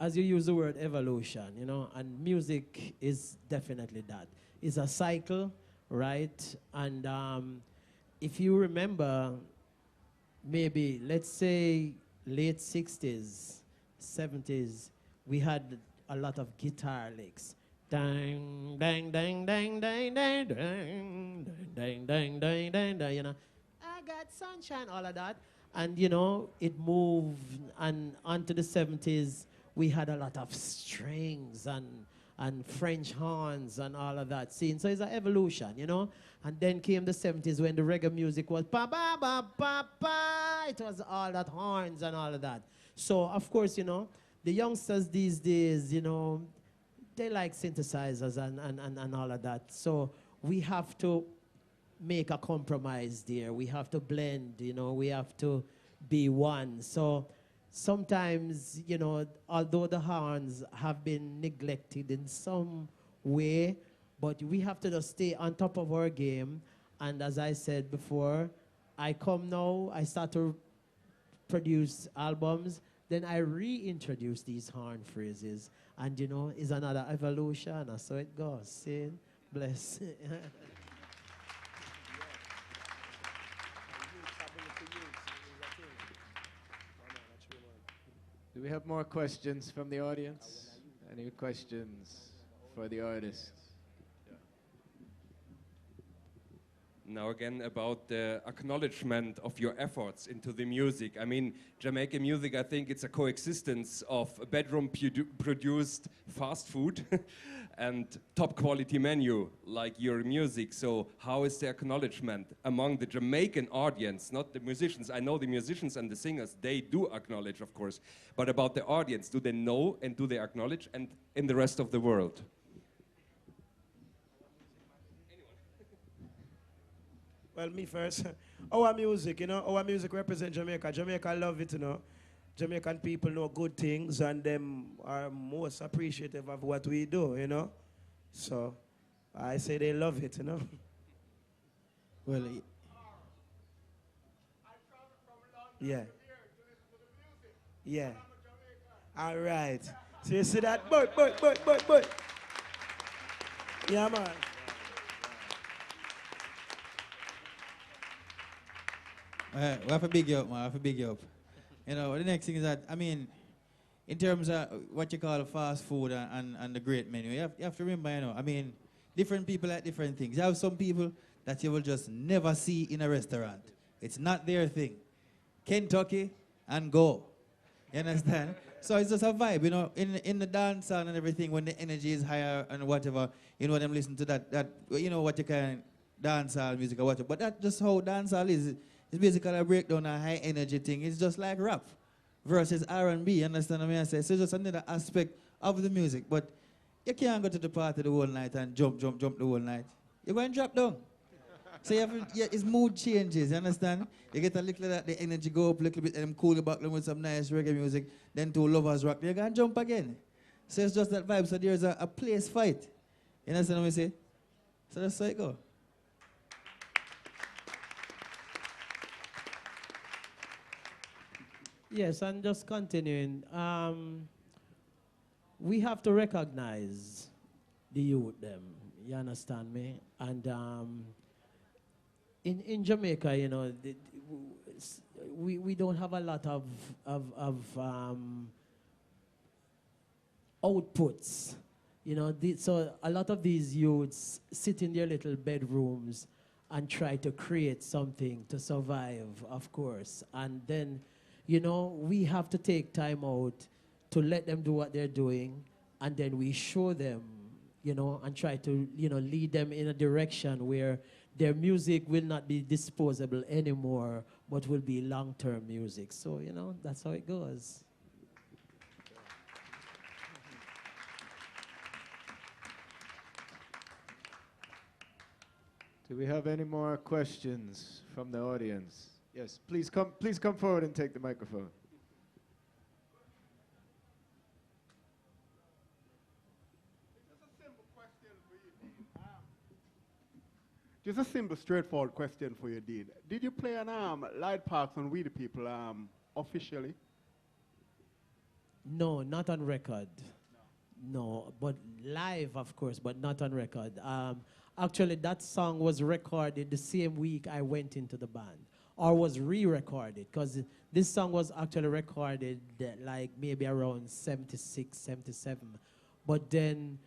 as you use the word evolution, you know, and music is definitely that. It's a cycle, right? And if you remember, maybe, let's say, late 60s, 70s, we had a lot of guitar licks. Dang, dang, dang, dang, dang, dang, dang, dang, dang, dang, dang, dang, you know. I got sunshine, all of that. And, you know, it moved, and onto the 70s, we had a lot of strings and French horns and all of that. See, so it's an evolution, you know. And then came the 70s when the reggae music was ba ba ba ba ba. It was all that horns and all of that. So of course, you know, the youngsters these days, you know, they like synthesizers and all of that. So we have to make a compromise there. We have to blend, you know. We have to be one. So sometimes, you know, although the horns have been neglected in some way, but we have to just stay on top of our game. And as I said before, I come now, I start to produce albums, then I reintroduce these horn phrases. And, you know, it's another evolution, and so it goes. See? Bless. Do we have more questions from the audience? Any questions for the artist. Now again about the acknowledgement of your efforts into the music. I mean, Jamaican music, I think it's a coexistence of bedroom produced fast food and top quality menu like your music. So how is the acknowledgement among the Jamaican audience, not the musicians? I know the musicians and the singers, they do acknowledge, of course. But about the audience, do they know and do they acknowledge, and in the rest of the world? Well, me first. Our music, our music represents Jamaica. Jamaica love it, Jamaican people know good things and them are most appreciative of what we do, So I say they love it, Well, yeah. Yeah. All right. So you see that? Boy. Yeah, man. We have to big you up, man. We have to big you up. The next thing is that, in terms of what you call fast food and the great menu, you have to remember, different people like different things. You have some people that you will just never see in a restaurant. It's not their thing. Kentucky and go. You understand? So it's just a vibe, in the dance and everything, when the energy is higher and whatever, them listen to that what you can dancehall music or whatever. But that's just how dancehall is. It's basically a breakdown, a high energy thing. It's just like rap versus R&B, you understand what I say? So it's just another aspect of the music. But you can't go to the party the whole night and jump the whole night. You're going to drop down. So it's mood changes, you understand? You get a little of that, the energy go up a little bit, and cool you back with some nice reggae music, then to lovers rock, you're going to jump again. So it's just that vibe. So there's a place fight. You understand what I say? So that's how it goes. Yes, and just continuing, we have to recognize the youth them, you understand me? And in Jamaica, we don't have a lot of outputs, so a lot of these youths sit in their little bedrooms and try to create something to survive, of course, and then we have to take time out to let them do what they're doing, and then we show them, and try to, lead them in a direction where their music will not be disposable anymore, but will be long-term music. So, that's how it goes. Do we have any more questions from the audience? Yes, please come forward and take the microphone. Just a simple, straightforward question for you, Dean. Did you play on Light Parks on We the People officially? No, not on record. No, but live, of course, but not on record. Actually, that song was recorded the same week I went into the band, or was re-recorded, because this song was actually recorded like maybe around 76, 77. But then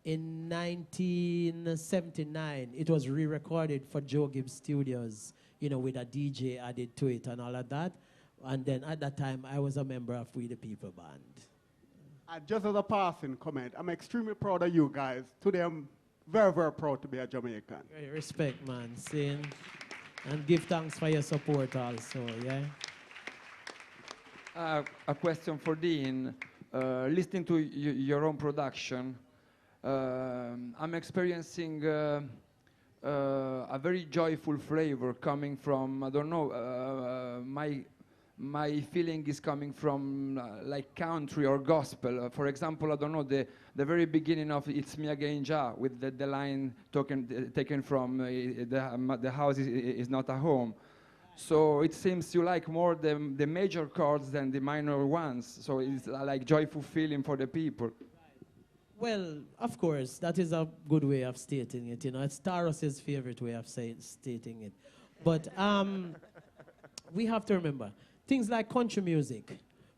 in 1979, it was re-recorded for Joe Gibbs Studios, with a DJ added to it and all of that. And then at that time, I was a member of We the People band. Just as a passing comment, I'm extremely proud of you guys. Today, I'm very, very proud to be a Jamaican. Very respect, man. Sin. And give thanks for your support also, yeah? A question for Dean. Listening to your own production, I'm experiencing a very joyful flavor coming from, I don't know, my feeling is coming from like country or gospel. For example, I don't know, the very beginning of It's Me Again Jah, with the line taken from the house is not a home. So it seems you like more the major chords than the minor ones. So it's like joyful feeling for the people. Well, of course, that is a good way of stating it. It's Tarrus's favorite way of stating it. But we have to remember, things like country music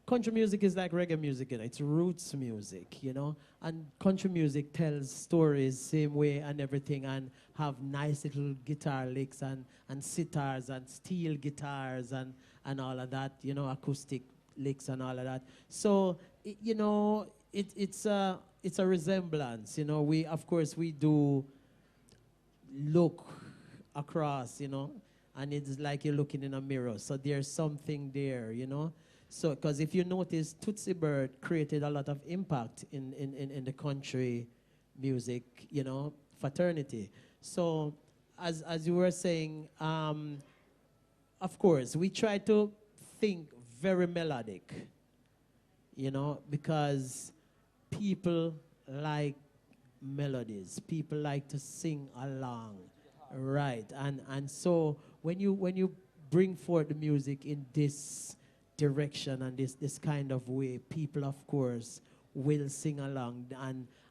country music is like reggae music, you know, it's roots music, you know, and country music tells stories same way and everything, and have nice little guitar licks and sitars and steel guitars and all of that, you know, acoustic licks and all of that. So, you know, it's a resemblance, you know. We, of course, we do look across, you know, and it's like you're looking in a mirror. So there's something there, you know. So, because if you notice, Tootsie Bird created a lot of impact in the country music, you know, fraternity. So, as you were saying, of course, we try to think very melodic, you know, because people like melodies. People like to sing along, right? And so when you bring forth the music in this direction and this kind of way, people, of course, will sing along,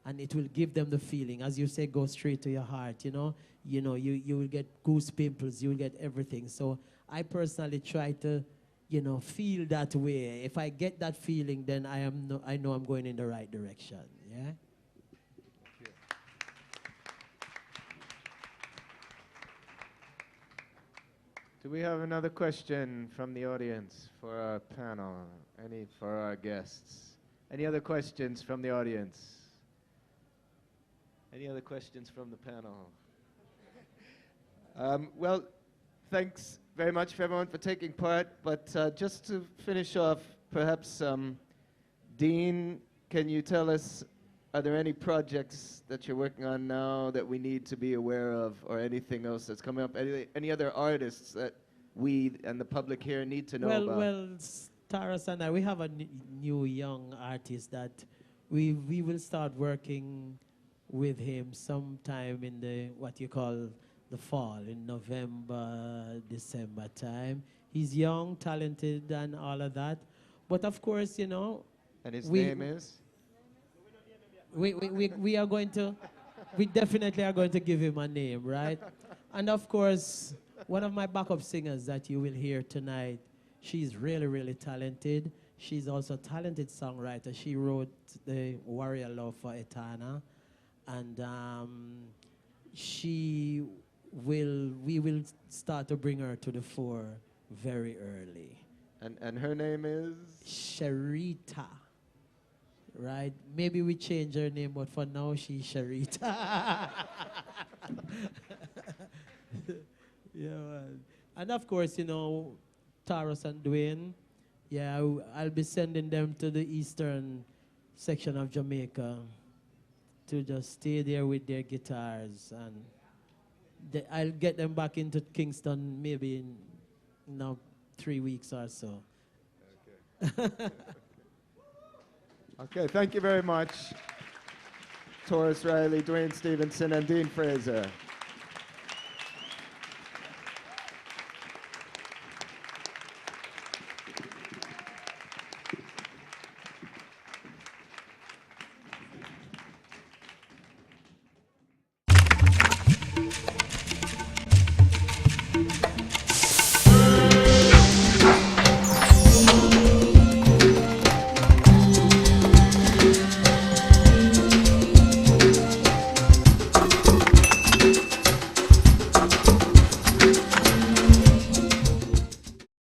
and it will give them the feeling, as you say, go straight to your heart, you know. You will get goose pimples, you will get everything. So I personally try to, you know, feel that way. If I get that feeling, then I know I'm going in the right direction. Yeah. Do we have another question from the audience for our panel? Any for our guests? Any other questions from the audience? Any other questions from the panel? Well, thanks very much for everyone for taking part. But just to finish off, perhaps, Dean, can you tell us, are there any projects that you're working on now that we need to be aware of, or anything else that's coming up? Any other artists that we and the public here need to know about? Well, Tarrus and I, we have a new young artist that we will start working with him sometime in the, what you call, the fall, in November, December time. He's young, talented, and all of that. But of course, you know. And his name is? We are going to, we definitely are going to give him a name, right? And of course, one of my backup singers that you will hear tonight, she's really, really talented. She's also a talented songwriter. She wrote the Warrior Love for Etana. And we will start to bring her to the fore very early. And her name is? Sharita. Right? Maybe we change her name, but for now she's Sharita. Yeah, man. And of course, you know, Tarrus and Duane, yeah, I'll be sending them to the eastern section of Jamaica to just stay there with their guitars, and I'll get them back into Kingston maybe in 3 weeks or so. Okay. Okay, thank you very much, Tarrus Riley, Duane Stephenson, and Dean Frazer.